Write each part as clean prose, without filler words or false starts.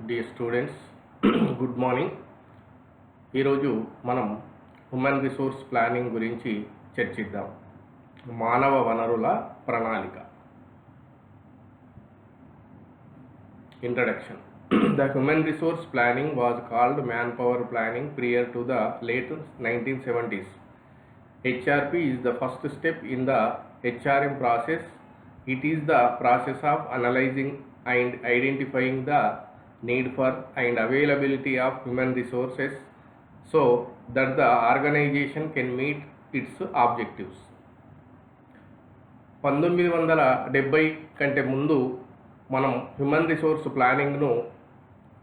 Dear students, good morning. ఈరోజు మనం human resource planning గురించి చర్చిద్దాం. మానవ వనరుల ప్రణాళిక. Introduction. The human resource planning was called manpower planning prior to the late 1970s. HRP is the first step in the HRM process. It is the process of analyzing and identifying the need for and availability of human resources so that the organization can meet its objectives. 1970 కంటే ముందు మనం human resource ప్లానింగ్ను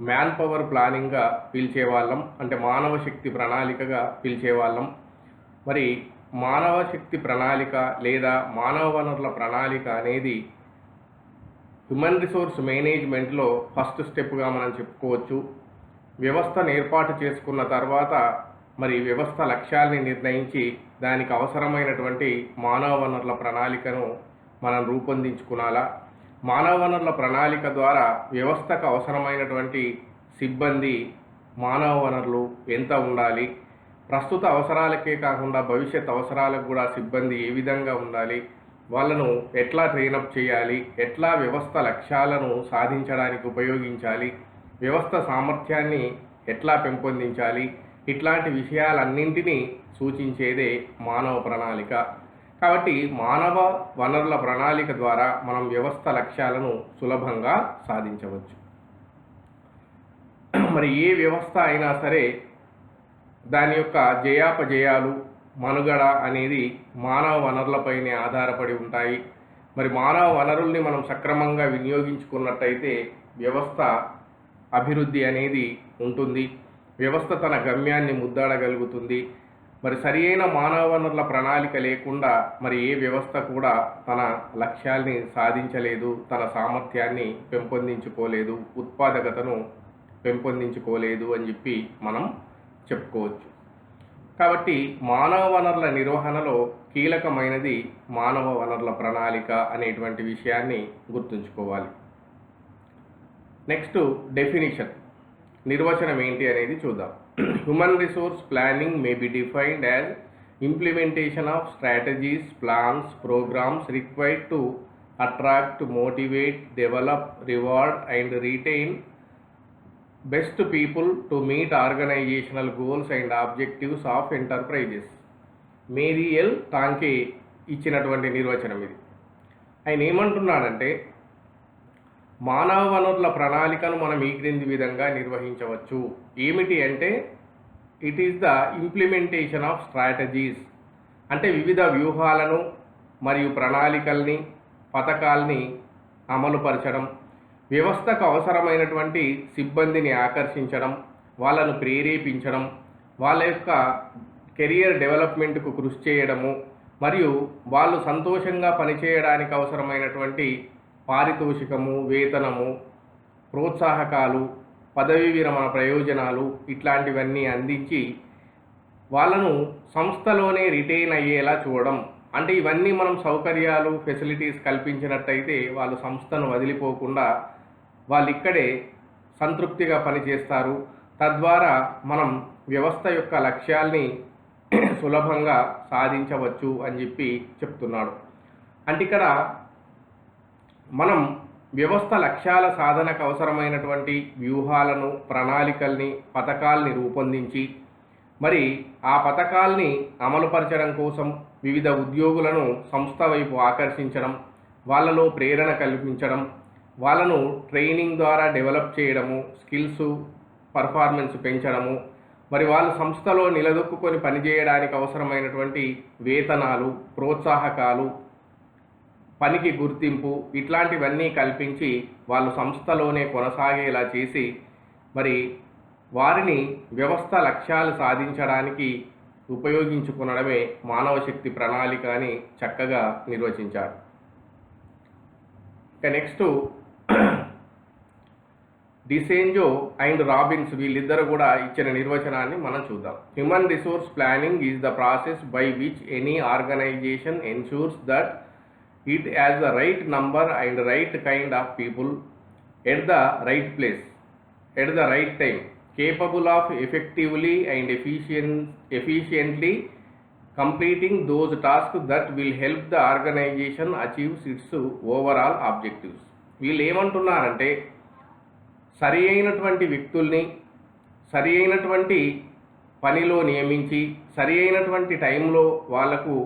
man power ప్లానింగ్గా పిలిచేవాళ్ళం, అంటే మానవ శక్తి ప్రణాళికగా పిలిచేవాళ్ళం. మరి మానవ శక్తి ప్రణాళిక లేదా మానవ వనరుల ప్రణాళిక అనేది హ్యూమన్ రిసోర్స్ మేనేజ్మెంట్లో ఫస్ట్ స్టెప్గా మనం చెప్పుకోవచ్చు. వ్యవస్థను ఏర్పాటు చేసుకున్న తర్వాత మరి వ్యవస్థ లక్ష్యాల్ని నిర్ణయించి దానికి అవసరమైనటువంటి మానవ వనరుల ప్రణాళికను మనం రూపొందించుకునాలా. మానవ వనరుల ప్రణాళిక ద్వారా వ్యవస్థకు అవసరమైనటువంటి సిబ్బంది, మానవ వనరులు ఎంత ఉండాలి, ప్రస్తుత అవసరాలకే కాకుండా భవిష్యత్ అవసరాలకు కూడా సిబ్బంది ఏ విధంగా ఉండాలి, వాళ్ళను ఎట్లా ట్రైనప్ చేయాలి, ఎట్లా వ్యవస్థ లక్ష్యాలను సాధించడానికి ఉపయోగించాలి, వ్యవస్థ సామర్థ్యాన్ని ఎట్లా పెంపొందించాలి, ఇట్లాంటి విషయాలన్నింటినీ సూచించేదే మానవ ప్రణాళిక. కాబట్టి మానవ వనరుల ప్రణాళిక ద్వారా మనం వ్యవస్థ లక్ష్యాలను సులభంగా సాధించవచ్చు. మరి ఏ వ్యవస్థ అయినా సరే దాని యొక్క జయాపజయాలు, మనుగడ అనేది మానవ వనరులపైనే ఆధారపడి ఉంటాయి. మరి మానవ వనరుల్ని మనం సక్రమంగా వినియోగించుకున్నట్టయితే వ్యవస్థ అభివృద్ధి అనేది ఉంటుంది, వ్యవస్థ తన గమ్యాన్ని ముద్దాడగలుగుతుంది. మరి సరి అయిన మానవ వనరుల ప్రణాళిక లేకుండా మరి ఏ వ్యవస్థ కూడా తన లక్ష్యాల్ని సాధించలేదు, తన సామర్థ్యాన్ని పెంపొందించుకోలేదు, ఉత్పాదకతను పెంపొందించుకోలేదు అని చెప్పి మనం చెప్పుకోవచ్చు. కాబట్టి మానవ వనరుల నిర్వహణలో కీలకమైనది మానవ వనరుల ప్రణాళిక అనేటువంటి విషయాన్ని గుర్తుంచుకోవాలి. నెక్స్ట్ డెఫినిషన్, నిర్వచనం ఏంటి అనేది చూద్దాం. Human resource planning may be defined as implementation of strategies, plans, programmes required to attract, motivate, develop, reward and retain best people to meet organisational goals and objectives of enterprises. Mary L Tanke ఇచ్చినటువంటి నిర్వచనం ఇది. ఆయన ఏమంటున్నాడంటే మానవ వనరుల ప్రణాళికను మనం ఈ క్రింది విధంగా నిర్వహించవచ్చు. ఏమిటి అంటే it is the implementation of strategies, అంటే వివిధ వ్యూహాలను మరియు ప్రణాళికల్ని, పథకాల్ని అమలుపరచడం, వ్యవస్థకు అవసరమైనటువంటి సిబ్బందిని ఆకర్షించడం, వాళ్ళను ప్రేరేపించడం, వాళ్ళ యొక్క కెరియర్ డెవలప్మెంట్కు కృషి చేయడము, మరియు వాళ్ళు సంతోషంగా పనిచేయడానికి అవసరమైనటువంటి పారితోషికము, వేతనము, ప్రోత్సాహకాలు, పదవీ విరమణ ప్రయోజనాలు ఇట్లాంటివన్నీ అందించి వాళ్ళను సంస్థలోనే రిటైన్ అయ్యేలా చూడడం. అంటే ఇవన్నీ మనం సౌకర్యాలు, ఫెసిలిటీస్ కల్పించినట్టయితే వాళ్ళు సంస్థను వదిలిపోకుండా వాళ్ళు ఇక్కడే సంతృప్తిగా పనిచేస్తారు. తద్వారా మనం వ్యవస్థ యొక్క లక్ష్యాల్ని సులభంగా సాధించవచ్చు అని చెప్పి చెప్తున్నాడు. అంటే ఇక్కడ మనం వ్యవస్థ లక్ష్యాల సాధనకు అవసరమైనటువంటి వ్యూహాలను, ప్రణాళికల్ని, పథకాల్ని రూపొందించి మరి ఆ పథకాల్ని అమలుపరచడం కోసం వివిధ ఉద్యోగులను సంస్థ వైపు ఆకర్షించడం, వాళ్ళలో ప్రేరణ కల్పించడం, వాళ్ళను ట్రైనింగ్ ద్వారా డెవలప్ చేయడము, స్కిల్స్, పర్ఫార్మెన్స్ పెంచడము, మరి వాళ్ళ సంస్థలో నిలదొక్కుని పనిచేయడానికి అవసరమైనటువంటి వేతనాలు, ప్రోత్సాహకాలు, పనికి గుర్తింపు ఇట్లాంటివన్నీ కల్పించి వాళ్ళు సంస్థలోనే కొనసాగేలా చేసి మరి వారిని వ్యవస్థ లక్ష్యాలు సాధించడానికి ఉపయోగించుకునడమే మానవ శక్తి ప్రణాళిక అని చక్కగా నిర్వచించారు. ఇక నెక్స్ట్ డిసెంజో అండ్ రాబిన్స్ వీళ్ళిద్దరు కూడా ఇచ్చిన నిర్వచనాన్ని మనం చూద్దాం. Human resource planning is the process by which any organisation ensures that it has the right number and right kind of people at the right place at the right time, capable of effectively and efficiently completing those tasks that will help the organization achieve its overall objectives. వీళ్ళు ఏమంటున్నారంటే సరి అయినటువంటి వ్యక్తుల్ని సరి అయినటువంటి పనిలో నియమించి సరి అయినటువంటి టైంలో వాళ్లకు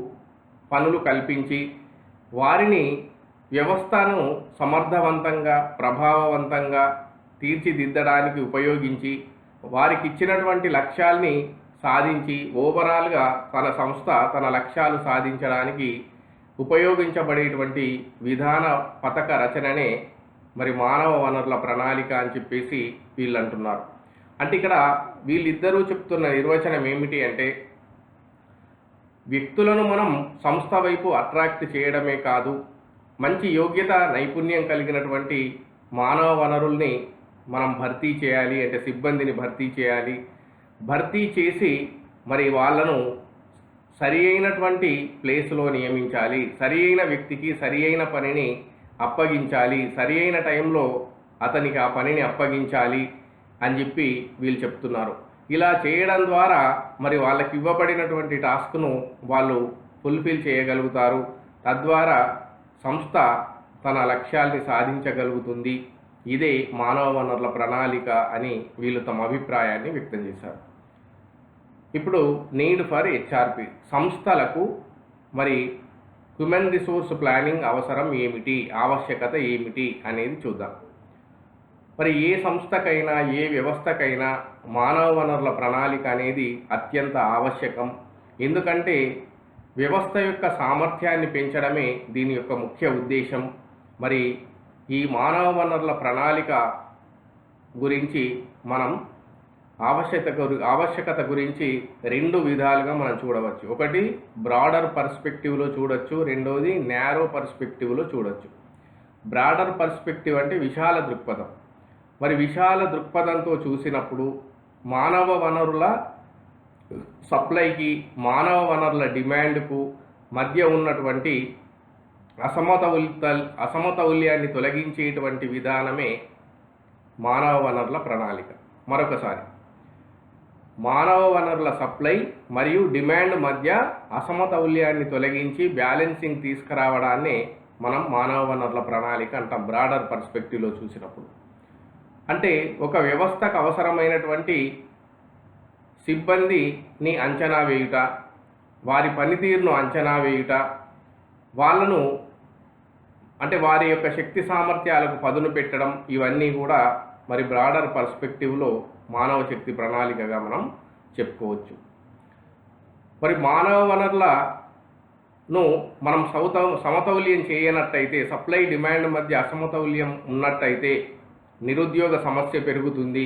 పనులు కల్పించి వారిని వ్యవస్థను సమర్థవంతంగా ప్రభావవంతంగా తీర్చిదిద్దడానికి ఉపయోగించి వారికి ఇచ్చినటువంటి లక్ష్యాల్ని సాధించి ఓవరాల్గా తన సంస్థ తన లక్ష్యాలు సాధించడానికి ఉపయోగించబడేటువంటి విధాన పథక రచననే మరి మానవ వనరుల ప్రణాళిక అని చెప్పేసి వీళ్ళు అంటున్నారు. అంటే ఇక్కడ వీళ్ళిద్దరూ చెప్తున్న నిర్వచనం ఏమిటి అంటే, వ్యక్తులను మనం సంస్థ వైపు అట్రాక్ట్ చేయడమే కాదు, మంచి యోగ్యత నైపుణ్యం కలిగినటువంటి మానవ వనరుల్ని మనం భర్తీ చేయాలి, అంటే సిబ్బందిని భర్తీ చేయాలి. భర్తీ చేసి మరి వాళ్ళను సరి అయినటువంటి ప్లేస్లో నియమించాలి, సరి అయిన వ్యక్తికి సరి అయిన పనిని అప్పగించాలి, సరి అయిన టైంలో అతనికి ఆ పనిని అప్పగించాలి అని చెప్పి వీళ్ళు చెప్తున్నారు. ఇలా చేయడం ద్వారా మరి వాళ్ళకి ఇవ్వబడినటువంటి టాస్క్ను వాళ్ళు ఫుల్ఫిల్ చేయగలుగుతారు. తద్వారా సంస్థ తన లక్ష్యాల్ని సాధించగలుగుతుంది. ఇదే మానవ వనరుల ప్రణాళిక అని వీళ్ళు తమ అభిప్రాయాన్ని వ్యక్తం చేశారు. ఇప్పుడు నీడ్ ఫర్ హెచ్ఆర్పి, సంస్థలకు మరి హ్యూమన్ రిసోర్స్ ప్లానింగ్ అవసరం ఏమిటి, ఆవశ్యకత ఏమిటి అనేది చూద్దాం. మరి ఏ సంస్థకైనా ఏ వ్యవస్థకైనా మానవ వనరుల ప్రణాళిక అనేది అత్యంత ఆవశ్యకం. ఎందుకంటే వ్యవస్థ యొక్క సామర్థ్యాన్ని పెంచడమే దీని యొక్క ముఖ్య ఉద్దేశం. మరి ఈ మానవ వనరుల ప్రణాళిక గురించి మనం ఆవశ్యకత గురించి రెండు విధాలుగా మనం చూడవచ్చు. ఒకటి బ్రాడర్ పర్స్పెక్టివ్లో చూడొచ్చు, రెండోది నేరో పర్స్పెక్టివ్లో చూడొచ్చు. బ్రాడర్ పర్స్పెక్టివ్ అంటే విశాల దృక్పథం. మరి విశాల దృక్పథంతో చూసినప్పుడు మానవ వనరుల సప్లైకి మానవ వనరుల డిమాండ్కు మధ్య ఉన్నటువంటి అసమతౌల్యాన్ని తొలగించేటువంటి విధానమే మానవ వనరుల ప్రణాళిక. మరొకసారి, మానవ వనరుల సప్లై మరియు డిమాండ్ మధ్య అసమతౌల్యాన్ని తొలగించి బ్యాలెన్సింగ్ తీసుకురావడాన్ని మనం మానవ వనరుల ప్రణాళిక అంటాం బ్రాడర్ పర్స్పెక్టివ్లో చూసినప్పుడు. అంటే ఒక వ్యవస్థకు అవసరమైనటువంటి సిబ్బందిని అంచనా వేయుట, వారి పనితీరును అంచనా వేయుట, వాళ్ళను అంటే వారి యొక్క శక్తి సామర్థ్యాలకు పదును పెట్టడం, ఇవన్నీ కూడా మరి బ్రాడర్ పర్స్పెక్టివ్లో మానవ శక్తి ప్రణాళికగా మనం చెప్పుకోవచ్చు. మరి మానవ వనరులను మనం సమతౌల్యం చేయనట్టయితే, సప్లై డిమాండ్ మధ్య అసమతౌల్యం ఉన్నట్టయితే నిరుద్యోగ సమస్య పెరుగుతుంది,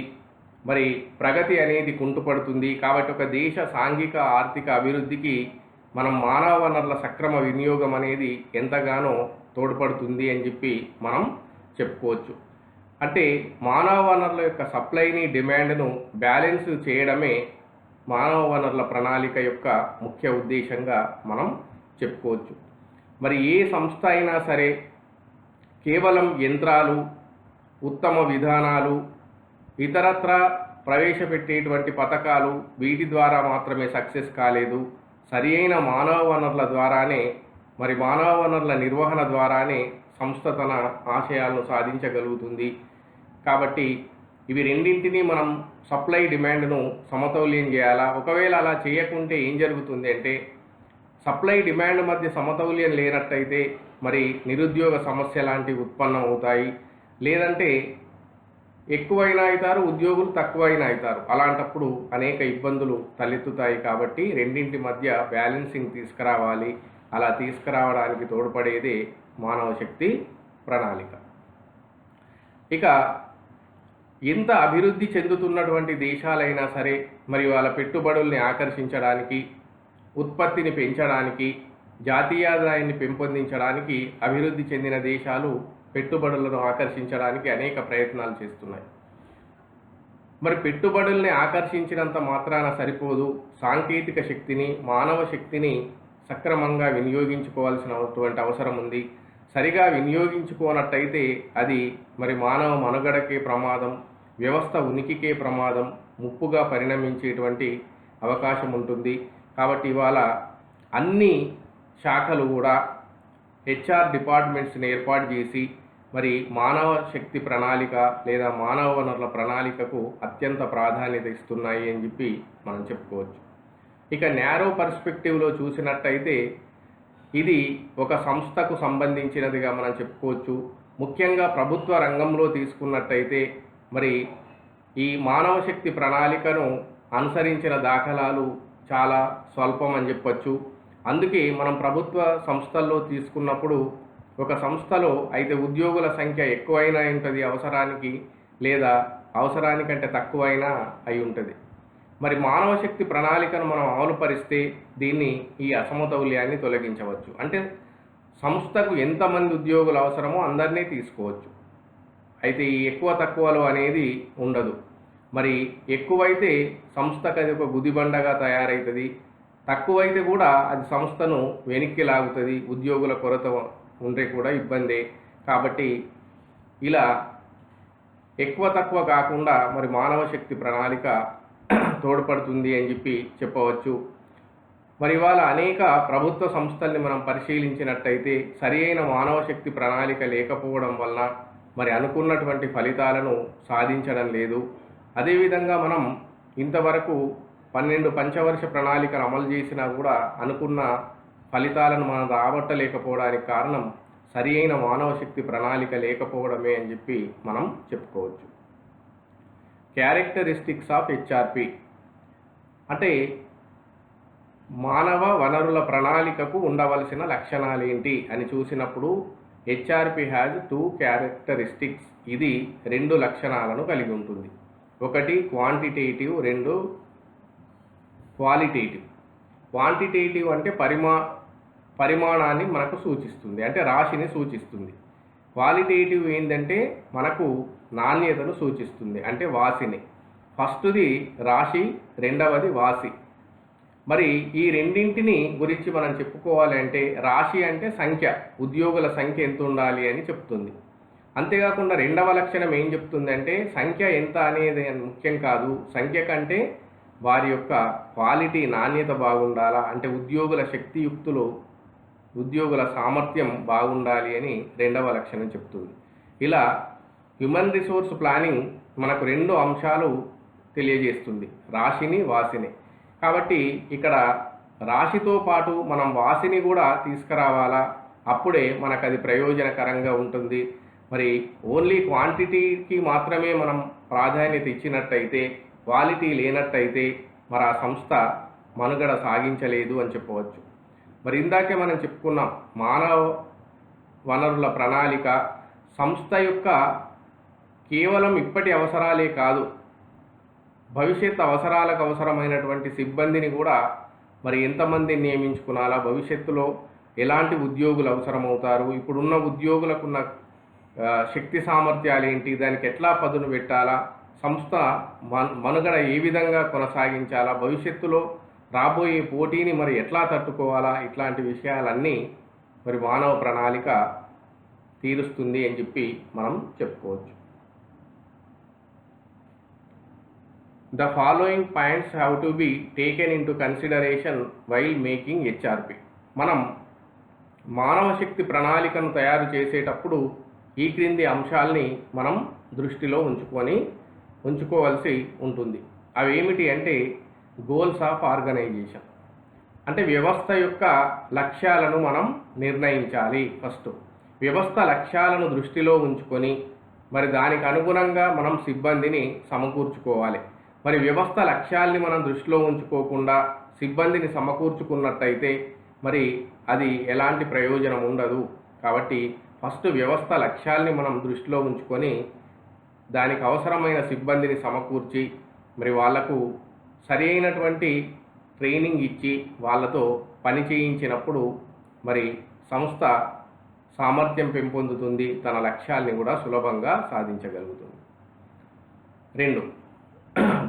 మరి ప్రగతి అనేది కుంటుపడుతుంది. కాబట్టి ఒక దేశ సాంఘిక ఆర్థిక అభివృద్ధికి మనం మానవ వనరుల సక్రమ వినియోగం అనేది ఎంతగానో తోడ్పడుతుంది అని చెప్పి మనం చెప్పుకోవచ్చు. అంటే మానవ వనరుల యొక్క సప్లైని డిమాండ్ను బ్యాలెన్స్ చేయడమే మానవ వనరుల ప్రణాళిక యొక్క ముఖ్య ఉద్దేశంగా మనం చెప్పుకోవచ్చు. మరి ఏ సంస్థ అయినా సరే కేవలం యంత్రాలు, ఉత్తమ విధానాలు, ఇతరత్ర ప్రవేశపెట్టేటువంటి పథకాలు వీటి ద్వారా మాత్రమే సక్సెస్ కాలేదు. సరి అయిన మానవ వనరుల ద్వారానే, మరి మానవ వనరుల నిర్వహణ ద్వారానే సంస్థ తన ఆశయాలను సాధించగలుగుతుంది. కాబట్టి ఇవి రెండింటినీ మనం సప్లై డిమాండ్ను సమతౌల్యం చేయాలా. ఒకవేళ అలా చేయకుంటే ఏం జరుగుతుంది అంటే, సప్లై డిమాండ్ మధ్య సమతౌల్యం లేనట్టయితే మరి నిరుద్యోగ సమస్య లాంటివి ఉత్పన్నం అవుతాయి. లేదంటే ఎక్కువైనా అవుతారు, ఉద్యోగులు తక్కువైనా అవుతారు. అలాంటప్పుడు అనేక ఇబ్బందులు తలెత్తుతాయి. కాబట్టి రెండింటి మధ్య బ్యాలెన్సింగ్ తీసుకురావాలి. అలా తీసుకురావడానికి తోడ్పడేదే మానవ శక్తి ప్రణాళిక. ఇక ఎంత అభివృద్ధి చెందుతున్నటువంటి దేశాలైనా సరే మరి వాళ్ళ పెట్టుబడుల్ని ఆకర్షించడానికి, ఉత్పత్తిని పెంచడానికి, జాతీయాదాయాన్ని పెంపొందించడానికి అభివృద్ధి చెందిన దేశాలు పెట్టుబడులను ఆకర్షించడానికి అనేక ప్రయత్నాలు చేస్తున్నాయి. మరి పెట్టుబడుల్ని ఆకర్షించినంత మాత్రాన సరిపోదు. సాంకేతిక శక్తిని, మానవ శక్తిని సక్రమంగా వినియోగించుకోవాల్సినటువంటి అవసరం ఉంది. సరిగా వినియోగించుకోనట్టయితే అది మరి మానవ మనుగడకే ప్రమాదం. వ్యవస్థ ఉనికికే ప్రమాదం, ముప్పుగా పరిణమించేటువంటి అవకాశం ఉంటుంది. కాబట్టి ఇవాళ అన్ని శాఖలు కూడా హెచ్ఆర్ డిపార్ట్మెంట్స్ని ఏర్పాటు చేసి మరి మానవ శక్తి ప్రణాళిక లేదా మానవ వనరుల ప్రణాళికకు అత్యంత ప్రాధాన్యత ఇస్తున్నాయి అని చెప్పి మనం చెప్పుకోవచ్చు. ఇక నేరో పర్స్పెక్టివ్లో చూసినట్టయితే ఇది ఒక సంస్థకు సంబంధించినదిగా మనం చెప్పుకోవచ్చు. ముఖ్యంగా ప్రభుత్వ రంగంలో తీసుకున్నట్టయితే మరి ఈ మానవ శక్తి ప్రణాళికను అనుసరించిన దాఖలాలు చాలా స్వల్పం అని చెప్పొచ్చు. అందుకే మనం ప్రభుత్వ సంస్థల్లో తీసుకున్నప్పుడు ఒక సంస్థలో అయితే ఉద్యోగుల సంఖ్య ఎక్కువైనా ఉంటుంది అవసరానికి, లేదా అవసరానికంటే తక్కువైనా అయి ఉంటుంది. మరి మానవ శక్తి ప్రణాళికను మనం అమలుపరిస్తే ఈ అసమతౌల్యాన్ని తొలగించవచ్చు. అంటే సంస్థకు ఎంతమంది ఉద్యోగులు అవసరమో అందరినీ తీసుకోవచ్చు. అయితే ఈ ఎక్కువ తక్కువలు అనేది ఉండదు. మరి ఎక్కువైతే సంస్థకు అది ఒక గుదిబండగా తయారవుతుంది, తక్కువైతే కూడా అది సంస్థను వెనక్కి లాగుతుంది, ఉద్యోగుల కొరత ఉంటే కూడా ఇబ్బందే. కాబట్టి ఇలా ఎక్కువ తక్కువ కాకుండా మరి మానవ శక్తి ప్రణాళిక తోడ్పడుతుంది అని చెప్పి చెప్పవచ్చు. మరి ఇవాళ అనేక ప్రభుత్వ సంస్థల్ని మనం పరిశీలించినట్టయితే సరి అయిన మానవ శక్తి ప్రణాళిక లేకపోవడం వలన మరి అనుకున్నటువంటి ఫలితాలను సాధించడం లేదు. అదేవిధంగా మనం ఇంతవరకు 12 పంచవర్ష ప్రణాళికను అమలు చేసినా కూడా అనుకున్న ఫలితాలను మనం రాబట్టలేకపోవడానికి కారణం సరి అయిన మానవ శక్తి ప్రణాళిక లేకపోవడమే అని చెప్పి మనం చెప్పుకోవచ్చు. క్యారెక్టరిస్టిక్స్ ఆఫ్ హెచ్ఆర్పి అంటే మానవ వనరుల ప్రణాళికకు ఉండవలసిన లక్షణాలు ఏంటి అని చూసినప్పుడు హెచ్ఆర్పి హ్యాజ్ 2 క్యారెక్టరిస్టిక్స్. ఇది 2 లక్షణాలను కలిగి ఉంటుంది. ఒకటి క్వాంటిటేటివ్, 2 క్వాలిటేటివ్. క్వాంటిటేటివ్ అంటే పరిమాణాన్ని మనకు సూచిస్తుంది, అంటే రాశిని సూచిస్తుంది. క్వాలిటేటివ్ ఏంటంటే మనకు నాణ్యతను సూచిస్తుంది, అంటే వాసిని. ఫస్ట్ది రాశి, రెండవది వాసి. మరి ఈ రెండింటిని గురించి మనం చెప్పుకోవాలి అంటే రాశి అంటే సంఖ్య, ఉద్యోగుల సంఖ్య ఎంత ఉండాలి అని చెప్తుంది. అంతేకాకుండా రెండవ లక్షణం ఏం చెప్తుంది అంటే సంఖ్య ఎంత అనేది ముఖ్యం కాదు, సంఖ్య కంటే వారి యొక్క క్వాలిటీ, నాణ్యత బాగుండాలా, అంటే ఉద్యోగుల శక్తియుక్తులు, ఉద్యోగుల సామర్థ్యం బాగుండాలి అని రెండవ లక్షణం చెప్తుంది. ఇలా హ్యూమన్ రిసోర్స్ ప్లానింగ్ మనకు 2 అంశాలు తెలియజేస్తుంది, రాశిని, వాసిని. కాబట్టి ఇక్కడ రాశితో పాటు మనం వాసిని కూడా తీసుకురావాలా, అప్పుడే మనకు అది ప్రయోజనకరంగా ఉంటుంది. మరి ఓన్లీ క్వాంటిటీకి మాత్రమే మనం ప్రాధాన్యత ఇచ్చినట్టయితే, క్వాలిటీ లేనట్టయితే మరి ఆ సంస్థ మనుగడ సాగించలేదు అని చెప్పవచ్చు. మరి ఇందాకే మనం చెప్పుకున్నాం, మానవ వనరుల ప్రణాళిక సంస్థ యొక్క కేవలం ఇప్పటి అవసరాలే కాదు, భవిష్యత్ అవసరాలకు అవసరమైనటువంటి సిబ్బందిని కూడా మరి ఎంతమందిని నియమించుకునాలా, భవిష్యత్తులో ఎలాంటి ఉద్యోగులు అవసరమవుతారు, ఇప్పుడున్న ఉద్యోగులకున్న శక్తి సామర్థ్యాలు ఏంటి, దానికి ఎట్లా పదును పెట్టాలా, సంస్థ మనుగడ ఏ విధంగా కొనసాగించాలా, భవిష్యత్తులో రాబోయే పోటీని మరి ఎట్లా తట్టుకోవాలా, ఇట్లాంటి విషయాలన్నీ మరి మానవ ప్రణాళిక తీరుస్తుంది అని చెప్పి మనం చెప్పుకోవచ్చు. The following points have to be taken into consideration while making HRP. మనం మానవ శక్తి ప్రణాళికను తయారు చేసేటప్పుడు ఈ క్రింది అంశాలని మనం దృష్టిలో ఉంచుకోవాల్సి ఉంటుంది. అవి ఏమిటి అంటే గోల్స్ ఆఫ్ ఆర్గనైజేషన్, అంటే వ్యవస్థ యొక్క లక్ష్యాలను మనం నిర్ణయించాలి. ఫస్ట్ వ్యవస్థ లక్ష్యాలను దృష్టిలో ఉంచుకొని మరి దానికి అనుగుణంగా మనం సిబ్బందిని సమకూర్చుకోవాలి. మరి వ్యవస్థ లక్ష్యాల్ని మనం దృష్టిలో ఉంచుకోకుండా సిబ్బందిని సమకూర్చుకున్నట్టయితే మరి అది ఎలాంటి ప్రయోజనం ఉండదు. కాబట్టి ఫస్ట్ వ్యవస్థ లక్ష్యాల్ని మనం దృష్టిలో ఉంచుకొని దానికి అవసరమైన సిబ్బందిని సమకూర్చి మరి వాళ్లకు సరి అయినటువంటి ట్రైనింగ్ ఇచ్చి వాళ్ళతో పని చేయించినప్పుడు మరి సంస్థ సామర్థ్యం పెంపొందుతుంది, తన లక్ష్యాల్ని కూడా సులభంగా సాధించగలుగుతుంది. 2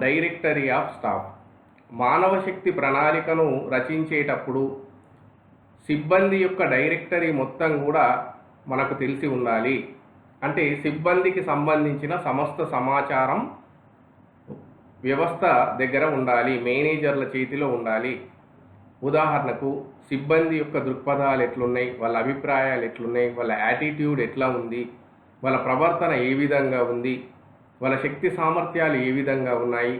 డైరెక్టరీ ఆఫ్ స్టాఫ్. మానవ శక్తి ప్రణాళికను రచించేటప్పుడు సిబ్బంది యొక్క డైరెక్టరీ మొత్తం కూడా మనకు తెలిసి ఉండాలి. అంటే సిబ్బందికి సంబంధించిన సమస్త సమాచారం వ్యవస్థ దగ్గర ఉండాలి, మేనేజర్ల చేతిలో ఉండాలి. ఉదాహరణకు సిబ్బంది యొక్క దృక్పథాలు ఎట్లున్నాయి, వాళ్ళ అభిప్రాయాలు ఎట్లున్నాయి, వాళ్ళ యాటిట్యూడ్ ఎట్లా ఉంది, వాళ్ళ ప్రవర్తన ఏ విధంగా ఉంది, వాళ్ళ శక్తి సామర్థ్యాలు ఏ విధంగా ఉన్నాయి,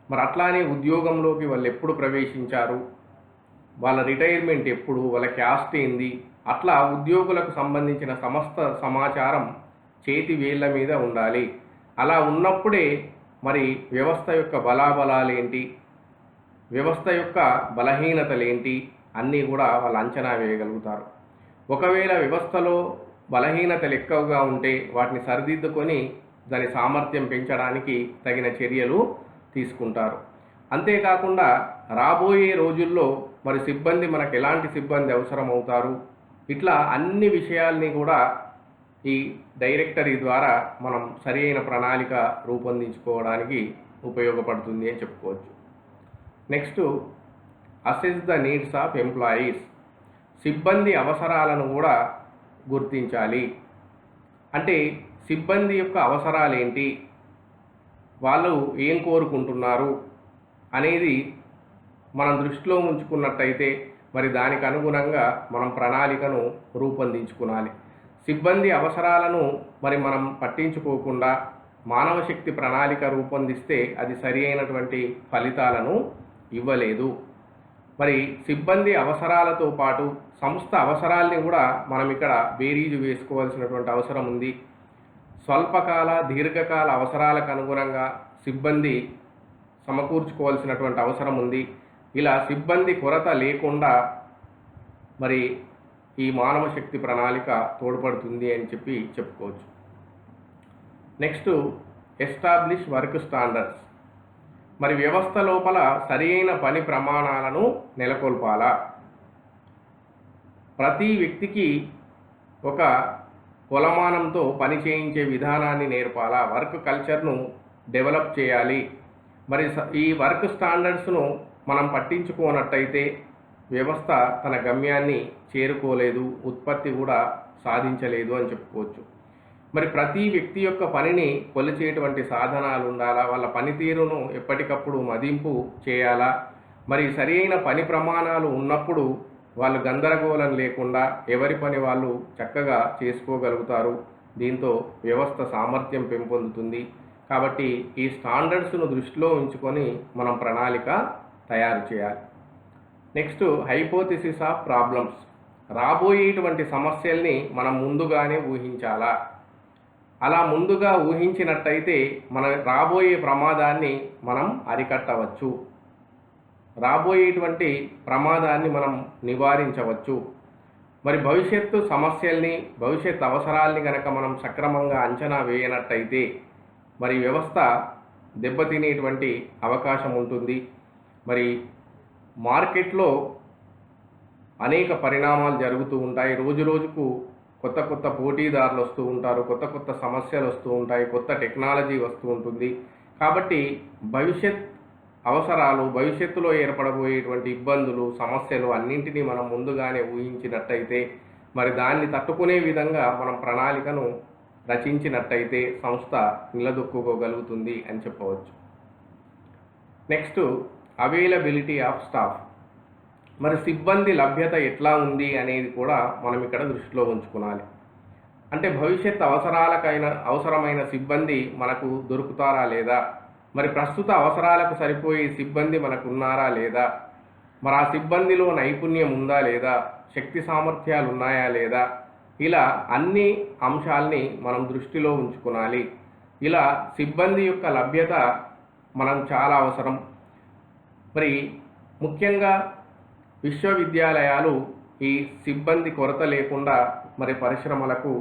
మరి అట్లానే ఉద్యోగంలోకి వాళ్ళు ఎప్పుడు ప్రవేశించారు, వాళ్ళ రిటైర్మెంట్ ఎప్పుడు, వాళ్ళ క్యాస్ట్ ఏంది, అట్లా ఉద్యోగులకు సంబంధించిన సమస్త సమాచారం చేతి వేళ్ళ మీద ఉండాలి. అలా ఉన్నప్పుడే మరి వ్యవస్థ యొక్క బలాబలాలు ఏంటి, వ్యవస్థ యొక్క బలహీనతలు ఏంటి అన్నీ కూడా వాళ్ళు అంచనా వేయగలుగుతారు. ఒకవేళ వ్యవస్థలో బలహీనతలు ఎక్కువగా ఉంటే వాటిని సరిదిద్దుకొని దాని సామర్థ్యం పెంచడానికి తగిన చర్యలు తీసుకుంటారు. అంతేకాకుండా రాబోయే రోజుల్లో మరి సిబ్బంది మనకు ఎలాంటి సిబ్బంది అవసరం అవుతారు, ఇట్లా అన్ని విషయాల్ని కూడా ఈ డైరెక్టరీ ద్వారా మనం సరి అయిన ప్రణాళిక రూపొందించుకోవడానికి ఉపయోగపడుతుంది అని చెప్పుకోవచ్చు. Next, assess the needs of employees. సిబ్బంది అవసరాలను కూడా గుర్తించాలి. అంటే సిబ్బంది యొక్క అవసరాలు ఏంటి, వాళ్ళు ఏం కోరుకుంటున్నారు అనేది మనం దృష్టిలో ఉంచుకున్నట్టయితే మరి దానికి అనుగుణంగా మనం ప్రణాళికను రూపొందించుకోవాలి. సిబ్బంది అవసరాలను మరి మనం పట్టించుకోకుండా మానవ శక్తి ప్రణాళిక రూపొందిస్తే అది సరి అయినటువంటి ఫలితాలను ఇవ్వలేదు. మరి సిబ్బంది అవసరాలతో పాటు సంస్థ అవసరాల్ని కూడా మనం ఇక్కడ బేరీజు వేసుకోవాల్సినటువంటి అవసరం ఉంది. స్వల్పకాల దీర్ఘకాల అవసరాలకు అనుగుణంగా సిబ్బంది సమకూర్చుకోవాల్సినటువంటి అవసరం ఉంది. ఇలా సిబ్బంది కొరత లేకుండా మరి ఈ మానవ శక్తి ప్రణాళిక తోడ్పడుతుంది అని చెప్పుకోవచ్చు. Next, establish work standards. మరి వ్యవస్థ లోపల సరి అయిన పని ప్రమాణాలను నెలకొల్పాలా. ప్రతి వ్యక్తికి ఒక కొలమానంతో పని చేయించే విధానాన్ని నేర్పాలా, వర్క్ కల్చర్ను డెవలప్ చేయాలి. మరి ఈ వర్క్ స్టాండర్డ్స్ను మనం పట్టించుకోనట్టయితే వ్యవస్థ తన గమ్యాన్ని చేరుకోలేదు, ఉత్పత్తి కూడా సాధించలేదు అని చెప్పుకోవచ్చు. మరి ప్రతి వ్యక్తి యొక్క పనిని కొలిచేటువంటి సాధనాలు ఉండాలా, వాళ్ళ పనితీరును ఎప్పటికప్పుడు మదింపు చేయాలా. మరి సరి అయిన పని ప్రమాణాలు ఉన్నప్పుడు వాళ్ళు గందరగోళం లేకుండా ఎవరి పని వాళ్ళు చక్కగా చేసుకోగలుగుతారు. దీంతో వ్యవస్థ సామర్థ్యం పెంపొందుతుంది. కాబట్టి ఈ స్టాండర్డ్స్ను దృష్టిలో ఉంచుకొని మనం ప్రణాళిక తయారు చేయాలి. Next, hypothesis of problems. రాబోయేటువంటి సమస్యల్ని మనం ముందుగానే ఊహించాలా. అలా ముందుగా ఊహించినట్టయితే మన రాబోయే ప్రమాదాన్ని మనం అరికట్టవచ్చు, రాబోయేటువంటి ప్రమాదాన్ని మనం నివారించవచ్చు. మరి భవిష్యత్తు సమస్యల్ని, భవిష్యత్తు అవసరాల్ని కనుక మనం సక్రమంగా అంచనా వేయనట్టయితే మరి వ్యవస్థ దెబ్బతినేటువంటి అవకాశం ఉంటుంది. మరి మార్కెట్లో అనేక పరిణామాలు జరుగుతూ ఉంటాయి. రోజు రోజుకు కొత్త కొత్త పోటీదారులు వస్తూ ఉంటారు, కొత్త కొత్త సమస్యలు వస్తూ ఉంటాయి, కొత్త టెక్నాలజీ వస్తూ ఉంటుంది. కాబట్టి భవిష్యత్ అవసరాలు, భవిష్యత్తులో ఏర్పడబోయేటువంటి ఇబ్బందులు, సమస్యలు అన్నింటినీ మనం ముందుగానే ఊహించినట్టయితే మరి దాన్ని తట్టుకునే విధంగా మనం ప్రణాళికను రచించినట్టయితే సంస్థ నిలదొక్కుకోగలుగుతుంది అని చెప్పవచ్చు. Next, availability of staff. మరి సిబ్బంది లభ్యత ఎట్లా ఉంది అనేది కూడా మనం ఇక్కడ దృష్టిలో ఉంచుకోవాలి. అంటే భవిష్యత్ అవసరమైన సిబ్బంది మనకు దొరుకుతారా లేదా, మరి ప్రస్తుత అవసరాలకు సరిపోయే సిబ్బంది మనకు ఉన్నారా లేదా, మరి ఆ సిబ్బందిలో నైపుణ్యం ఉందా లేదా, శక్తి సామర్థ్యాలు ఉన్నాయా లేదా, ఇలా అన్ని అంశాల్ని మనం దృష్టిలో ఉంచుకోవాలి. ఇలా సిబ్బంది యొక్క లభ్యత మనం చాలా అవసరం. మరి ముఖ్యంగా విశ్వవిద్యాలయాలు ఈ సిబ్బంది కొరత లేకుండా మరి పరిశ్రమలకు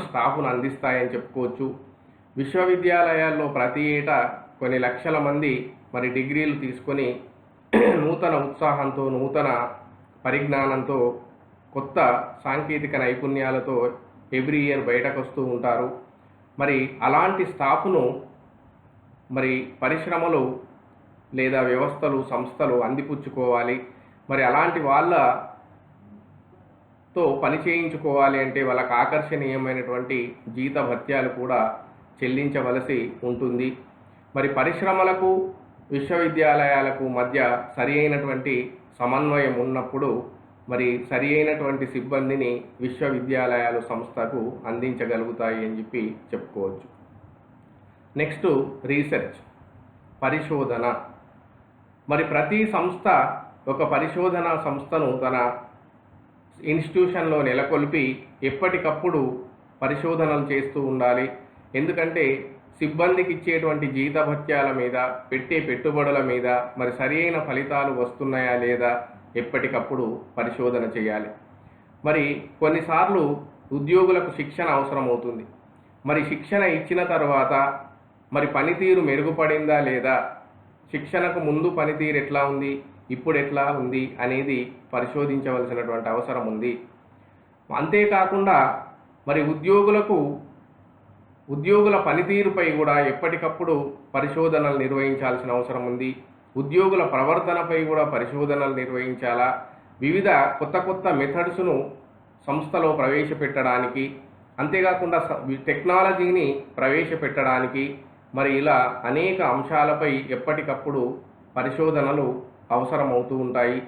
స్టాఫ్ను అందిస్తాయని చెప్పుకోవచ్చు. విశ్వవిద్యాలయాల్లో ప్రతి ఏటా కొన్ని లక్షల మంది మరి డిగ్రీలు తీసుకొని నూతన ఉత్సాహంతో, నూతన పరిజ్ఞానంతో, కొత్త సాంకేతిక నైపుణ్యాలతో ఎవ్రీ ఇయర్ బయటకు వస్తూ ఉంటారు. మరి అలాంటి స్టాఫ్ను మరి పరిశ్రమలు లేదా వ్యవస్థలు, సంస్థలు అందిపుచ్చుకోవాలి. మరి అలాంటి వాళ్ళ తో పని చేయించుకోవాలి అంటే వాళ్ళకు ఆకర్షణీయమైనటువంటి జీతభత్యాలు కూడా చెల్లించవలసి ఉంటుంది. మరి పరిశ్రమలకు విశ్వవిద్యాలయాలకు మధ్య సరి అయినటువంటి సమన్వయం ఉన్నప్పుడు మరి సరి అయినటువంటి సిబ్బందిని విశ్వవిద్యాలయాలు సంస్థకు అందించగలుగుతాయి అని చెప్పి చెప్పుకోవచ్చు. నెక్స్ట్ రీసెర్చ్, పరిశోధన. మరి ప్రతి సంస్థ ఒక పరిశోధనా సంస్థను తన ఇన్స్టిట్యూషన్లో నెలకొల్పి ఎప్పటికప్పుడు పరిశోధనలు చేస్తూ ఉండాలి. ఎందుకంటే సిబ్బందికి ఇచ్చేటువంటి జీతభత్యాల మీద, పెట్టే పెట్టుబడుల మీద మరి సరైన ఫలితాలు వస్తున్నాయా లేదా ఎప్పటికప్పుడు పరిశోధన చేయాలి. మరి కొన్నిసార్లు ఉద్యోగులకు శిక్షణ అవసరమవుతుంది. మరి శిక్షణ ఇచ్చిన తర్వాత మరి పనితీరు మెరుగుపడిందా లేదా, శిక్షణకు ముందు పనితీరు ఎట్లా ఉంది, ఇప్పుడు ఎట్లా ఉంది అనేది పరిశోధించవలసినటువంటి అవసరం ఉంది. అంతేకాకుండా మరి ఉద్యోగుల పనితీరుపై కూడా ఎప్పటికప్పుడు పరిశోధనలు నిర్వహించాల్సిన అవసరం ఉంది. ఉద్యోగుల ప్రవర్తనపై కూడా పరిశోధనలు నిర్వహించాలా. వివిధ కొత్త మెథడ్స్ను సంస్థలో ప్రవేశపెట్టడానికి, అంతేకాకుండా టెక్నాలజీని ప్రవేశపెట్టడానికి మరి ఇలా అనేక అంశాలపై ఎప్పటికప్పుడు పరిశోధనలు అవసరమవుతూ ఉంటాయి.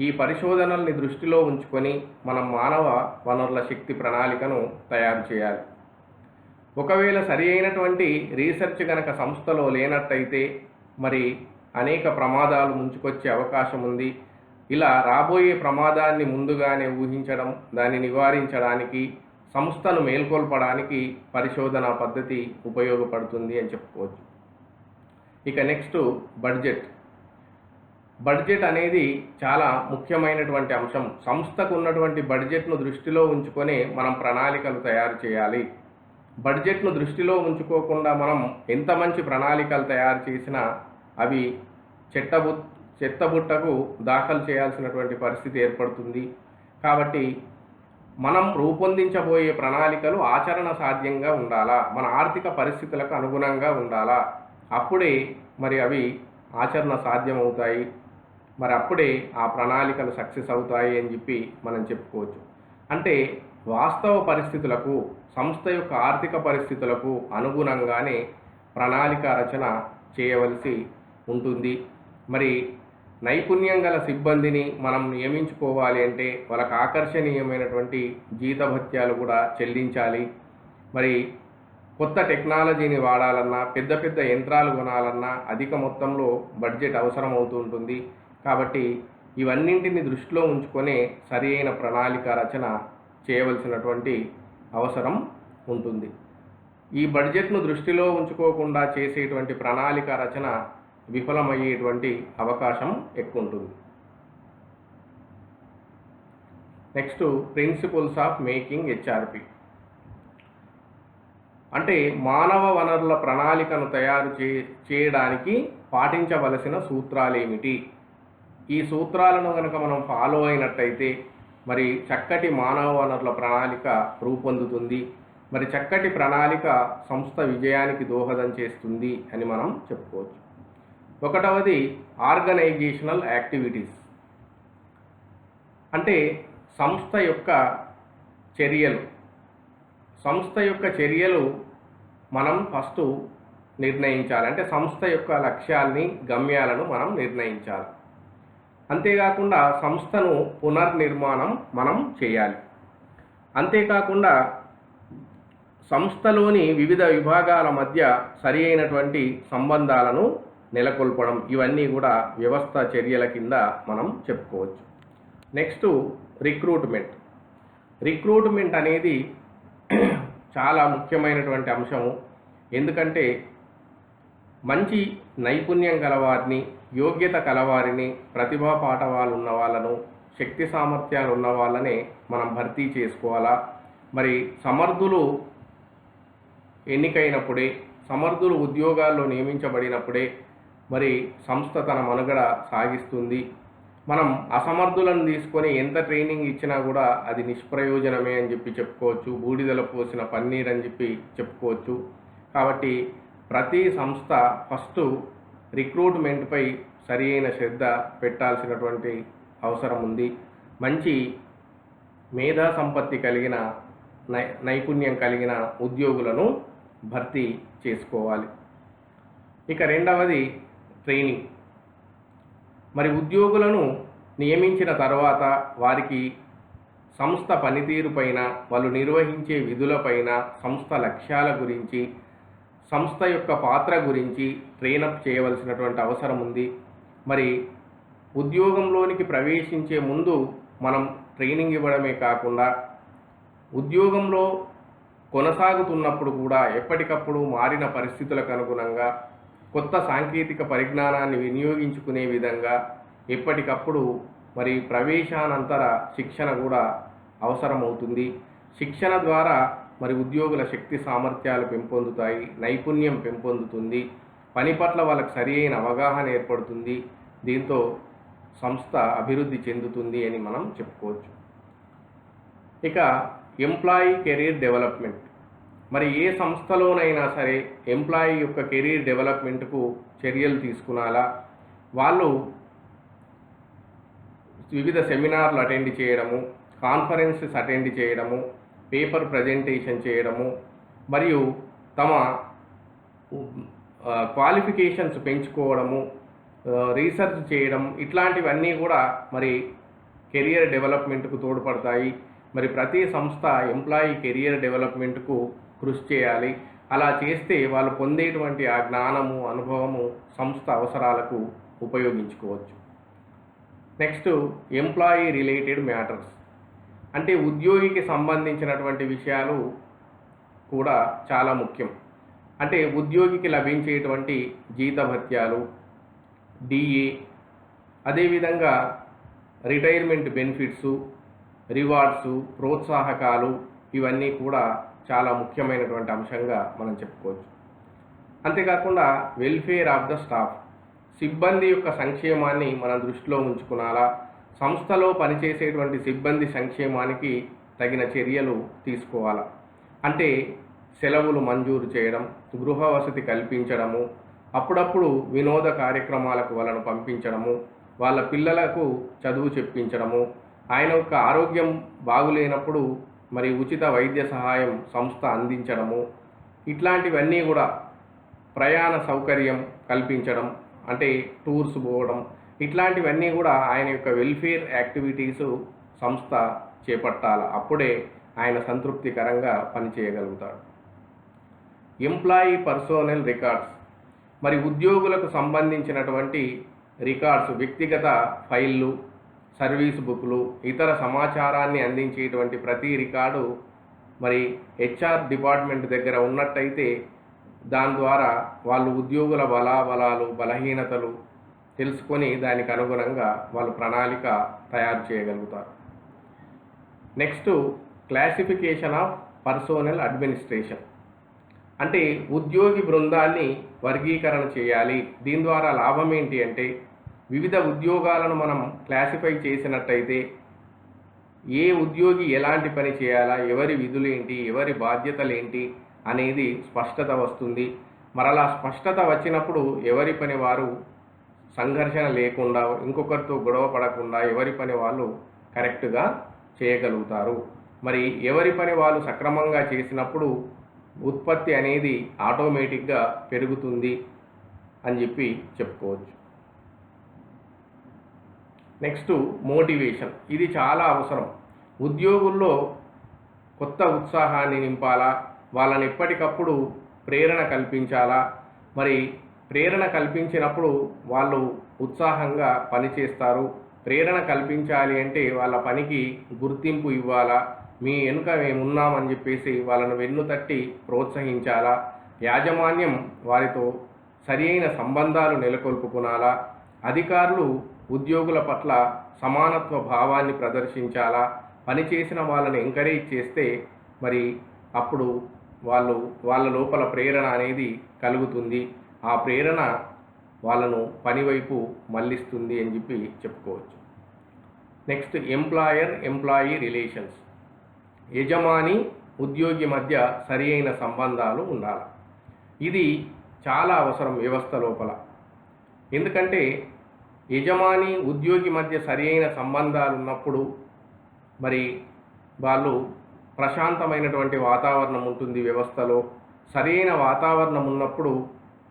ఈ పరిశోధనల్ని దృష్టిలో ఉంచుకొని మనం మానవ వనరుల శక్తి ప్రణాళికను తయారు చేయాలి. ఒకవేళ సరి అయినటువంటి రీసెర్చ్ కనుక సంస్థలో లేనట్టయితే మరి అనేక ప్రమాదాలు ముంచుకొచ్చే అవకాశం ఉంది. ఇలా రాబోయే ప్రమాదాన్ని ముందుగానే ఊహించడం, దాన్ని నివారించడానికి, సంస్థను మేల్కొల్పడానికి పరిశోధనా పద్ధతి ఉపయోగపడుతుంది అని చెప్పుకోవచ్చు. ఇక నెక్స్ట్ బడ్జెట్ అనేది చాలా ముఖ్యమైనటువంటి అంశం. సంస్థకు ఉన్నటువంటి బడ్జెట్ను దృష్టిలో ఉంచుకొని మనం ప్రణాళికలు తయారు చేయాలి. బడ్జెట్ను దృష్టిలో ఉంచుకోకుండా మనం ఎంత మంచి ప్రణాళికలు తయారు చేసినా అవి చెత్తబుట్టకు దాఖలు చేయాల్సినటువంటి పరిస్థితి ఏర్పడుతుంది. కాబట్టి మనం రూపొందించబోయే ప్రణాళికలు ఆచరణ సాధ్యంగా ఉండాలా, మన ఆర్థిక పరిస్థితులకు అనుగుణంగా ఉండాలా. అప్పుడే మరి అవి ఆచరణ సాధ్యమవుతాయి. మరి అప్పుడే ఆ ప్రణాళికలు సక్సెస్ అవుతాయి అని చెప్పి మనం చెప్పుకోవచ్చు. అంటే వాస్తవ పరిస్థితులకు, సంస్థ యొక్క ఆర్థిక పరిస్థితులకు అనుగుణంగానే ప్రణాళిక రచన చేయవలసి ఉంటుంది. మరి నైపుణ్యం గల సిబ్బందిని మనం నియమించుకోవాలి అంటే వాళ్ళకు ఆకర్షణీయమైనటువంటి జీతభత్యాలు కూడా చెల్లించాలి. మరి కొత్త టెక్నాలజీని వాడాలన్నా, పెద్ద యంత్రాలు కొనాలన్నా అధిక మొత్తంలో బడ్జెట్ అవసరం అవుతూ ఉంటుంది. కాబట్టి ఇవన్నింటిని దృష్టిలో ఉంచుకొని సరి అయిన ప్రణాళిక రచన చేయవలసినటువంటి అవసరం ఉంటుంది. ఈ బడ్జెట్ను దృష్టిలో ఉంచుకోకుండా చేసేటువంటి ప్రణాళిక రచన విఫలమయ్యేటువంటి అవకాశం ఎక్కువ ఉంటుంది. Next principles of making HRP. అంటే మానవ వనరుల ప్రణాళికను తయారు చేయడానికి పాటించవలసిన సూత్రాలు ఏమిటి? ఈ సూత్రాలను కనుక మనం ఫాలో అయినట్టయితే మరి చక్కటి మానవ వనరుల ప్రణాళిక రూపొందుతుంది. మరి చక్కటి ప్రణాళిక సంస్థ విజయానికి దోహదం చేస్తుంది అని మనం చెప్పుకోవచ్చు. ఒకటవది ఆర్గనైజేషనల్ యాక్టివిటీస్. అంటే సంస్థ యొక్క చర్యలు మనం ఫస్ట్ నిర్ణయించాలి. అంటే సంస్థ యొక్క లక్ష్యాల్ని, గమ్యాలను మనం నిర్ణయించాలి. అంతేకాకుండా సంస్థను పునర్నిర్మాణం మనం చేయాలి. అంతేకాకుండా సంస్థలోని వివిధ విభాగాల మధ్య సరి అయినటువంటి సంబంధాలను నెలకొల్పడం, ఇవన్నీ కూడా వ్యవస్థ చర్యల కింద మనం చెప్పుకోవచ్చు. నెక్స్ట్ రిక్రూట్మెంట్ అనేది చాలా ముఖ్యమైనటువంటి అంశము. ఎందుకంటే మంచి నైపుణ్యం గలవారిని, యోగ్యత కలవారిని, ప్రతిభా పాఠవాలు ఉన్న వాళ్ళను, శక్తి సామర్థ్యాలు ఉన్న వాళ్ళనే మనం భర్తీ చేసుకోవాలా. మరి సమర్థులు ఎన్నికైనప్పుడే, సమర్థులు ఉద్యోగాల్లో నియమించబడినప్పుడే మరి సంస్థ తన మనుగడ సాగిస్తుంది. మనం అసమర్థులను తీసుకొని ఎంత ట్రైనింగ్ ఇచ్చినా కూడా అది నిష్ప్రయోజనమే అని చెప్పి చెప్పుకోవచ్చు. బూడిదల పోసిన పన్నీర్ అని చెప్పి చెప్పుకోవచ్చు. కాబట్టి ప్రతి సంస్థ ఫస్ట్ రిక్రూట్మెంట్పై సరి అయిన శ్రద్ధ పెట్టాల్సినటువంటి అవసరం ఉంది. మంచి మేధా సంపత్తి కలిగిన నైపుణ్యం కలిగిన ఉద్యోగులను భర్తీ చేసుకోవాలి. ఇక రెండవది ట్రైనింగ్. మరి ఉద్యోగులను నియమించిన తర్వాత వారికి సంస్థ పనితీరుపైన, వాళ్ళు నిర్వహించే విధులపైన, సంస్థ లక్ష్యాల గురించి, సంస్థ యొక్క పాత్ర గురించి ట్రైనప్ చేయవలసినటువంటి అవసరం ఉంది. మరి ఉద్యోగంలోనికి ప్రవేశించే ముందు మనం ట్రైనింగ్ ఇవ్వడమే కాకుండా ఉద్యోగంలో కొనసాగుతున్నప్పుడు కూడా ఎప్పటికప్పుడు మారిన పరిస్థితులకు అనుగుణంగా కొత్త సాంకేతిక పరిజ్ఞానాన్ని వినియోగించుకునే విధంగా ఎప్పటికప్పుడు మరి ప్రవేశానంతర శిక్షణ కూడా అవసరమవుతుంది. శిక్షణ ద్వారా మరి ఉద్యోగుల శక్తి సామర్థ్యాలు పెంపొందుతాయి, నైపుణ్యం పెంపొందుతుంది, పని పట్ల వాళ్ళకి సరి అయిన అవగాహన ఏర్పడుతుంది. దీంతో సంస్థ అభివృద్ధి చెందుతుంది అని మనం చెప్పుకోవచ్చు. ఇక ఎంప్లాయీ కెరీర్ డెవలప్మెంట్. మరి ఏ సంస్థలోనైనా సరే ఎంప్లాయీ యొక్క కెరీర్ డెవలప్మెంట్కు చర్యలు తీసుకునాలా, వాళ్ళు వివిధ సెమినార్లు అటెండ్ చేయడము, కాన్ఫరెన్సెస్ అటెండ్ చేయడము, పేపర్ ప్రజెంటేషన్ చేయడము, మరియు తమ క్వాలిఫికేషన్స్ పెంచుకోవడము, రీసెర్చ్ చేయడం, ఇట్లాంటివన్నీ కూడా మరి కెరియర్ డెవలప్మెంట్కు తోడ్పడతాయి. మరి ప్రతి సంస్థ ఎంప్లాయీ కెరియర్ డెవలప్మెంట్కు కృషి చేయాలి. అలా చేస్తే వాళ్ళు పొందేటువంటి ఆ జ్ఞానము, అనుభవము సంస్థ అవసరాలకు ఉపయోగించుకోవచ్చు. Next employee related matters. అంటే ఉద్యోగికి సంబంధించినటువంటి విషయాలు కూడా చాలా ముఖ్యం. అంటే ఉద్యోగికి లభించేటువంటి జీతభత్యాలు, డిఏ, అదేవిధంగా రిటైర్మెంట్ బెనిఫిట్సు, రివార్డ్సు, ప్రోత్సాహకాలు, ఇవన్నీ కూడా చాలా ముఖ్యమైనటువంటి అంశంగా మనం చెప్పుకోవచ్చు. అంతేకాకుండా వెల్ఫేర్ ఆఫ్ ద స్టాఫ్, సిబ్బంది యొక్క సంక్షేమాన్ని మనం దృష్టిలో ఉంచుకునాలా. సంస్థలో పనిచేసేటువంటి సిబ్బంది సంక్షేమానికి తగిన చర్యలు తీసుకోవాలా. అంటే సెలవులు మంజూరు చేయడం, గృహ వసతి కల్పించడము, అప్పుడప్పుడు వినోద కార్యక్రమాలకు వాళ్ళను పంపించడము, వాళ్ళ పిల్లలకు చదువు చెప్పించడము, ఆయన యొక్క ఆరోగ్యం బాగులేనప్పుడు మరి ఉచిత వైద్య సహాయం సంస్థ అందించడము, ఇట్లాంటివన్నీ కూడా ప్రయాణ సౌకర్యం కల్పించడం, అంటే టూర్స్ పోవడం, ఇట్లాంటివన్నీ కూడా ఆయన యొక్క వెల్ఫేర్ యాక్టివిటీసు సంస్థ చేపట్టాలి. అప్పుడే ఆయన సంతృప్తికరంగా పనిచేయగలుగుతాడు. Employee personnel records. మరి ఉద్యోగులకు సంబంధించినటువంటి రికార్డ్స్, వ్యక్తిగత ఫైళ్ళు, సర్వీస్ బుక్లు, ఇతర సమాచారాన్ని అందించేటువంటి ప్రతి రికార్డు మరి హెచ్ఆర్ డిపార్ట్మెంట్ దగ్గర ఉన్నట్టయితే దాని ద్వారా వాళ్ళు ఉద్యోగుల బలాబలాలు, బలహీనతలు తెలుసుకొని దానికి అనుగుణంగా వాళ్ళు ప్రణాళిక తయారు చేయగలుగుతారు. Next classification of personnel administration. అంటే ఉద్యోగి బృందాన్ని వర్గీకరణ చేయాలి. దీని ద్వారా లాభం ఏంటి అంటే వివిధ ఉద్యోగాలను మనం క్లాసిఫై చేసినట్టయితే ఏ ఉద్యోగి ఎలాంటి పని చేయాలా, ఎవరి విధులేంటి, ఎవరి బాధ్యతలేంటి అనేది స్పష్టత వస్తుంది. మరలా స్పష్టత వచ్చినప్పుడు ఎవరి పని వారు సంఘర్షణ లేకుండా, ఇంకొకరితో గొడవ పడకుండా ఎవరి పని వాళ్ళు కరెక్ట్గా చేయగలుగుతారు. మరి ఎవరి పని వాళ్ళు సక్రమంగా చేసినప్పుడు ఉత్పత్తి అనేది ఆటోమేటిక్గా పెరుగుతుంది అని చెప్పి చెప్పుకోవచ్చు. Next motivation. ఇది చాలా అవసరం. ఉద్యోగుల్లో కొత్త ఉత్సాహాన్ని నింపాలా, వాళ్ళని ఎప్పటికప్పుడు ప్రేరణ కల్పించాలా. మరి ప్రేరణ కల్పించినప్పుడు వాళ్ళు ఉత్సాహంగా పనిచేస్తారు. ప్రేరణ కల్పించాలి అంటే వాళ్ళ పనికి గుర్తింపు ఇవ్వాలా, మీ వెనుక మేమున్నామని చెప్పేసి వాళ్ళను వెన్ను తట్టి ప్రోత్సహించాలా. యాజమాన్యం వారితో సరి అయిన సంబంధాలు నెలకొల్పుకునాలా. అధికారులు ఉద్యోగుల పట్ల సమానత్వ భావాన్ని ప్రదర్శించాలా. పనిచేసిన వాళ్ళని ఎంకరేజ్ చేస్తే మరి అప్పుడు వాళ్ళ లోపల ప్రేరణ అనేది కలుగుతుంది. ఆ ప్రేరణ వాళ్ళను పనివైపు మళ్ళిస్తుంది అని చెప్పి చెప్పుకోవచ్చు. Next employee relations. యజమాని ఉద్యోగి మధ్య సరి అయిన సంబంధాలు ఉండాలి. ఇది చాలా అవసరం వ్యవస్థ లోపల. ఎందుకంటే యజమాని ఉద్యోగి మధ్య సరి అయిన సంబంధాలు ఉన్నప్పుడు మరి వాళ్ళు ప్రశాంతమైనటువంటి వాతావరణం ఉంటుంది వ్యవస్థలో. సరైన వాతావరణం ఉన్నప్పుడు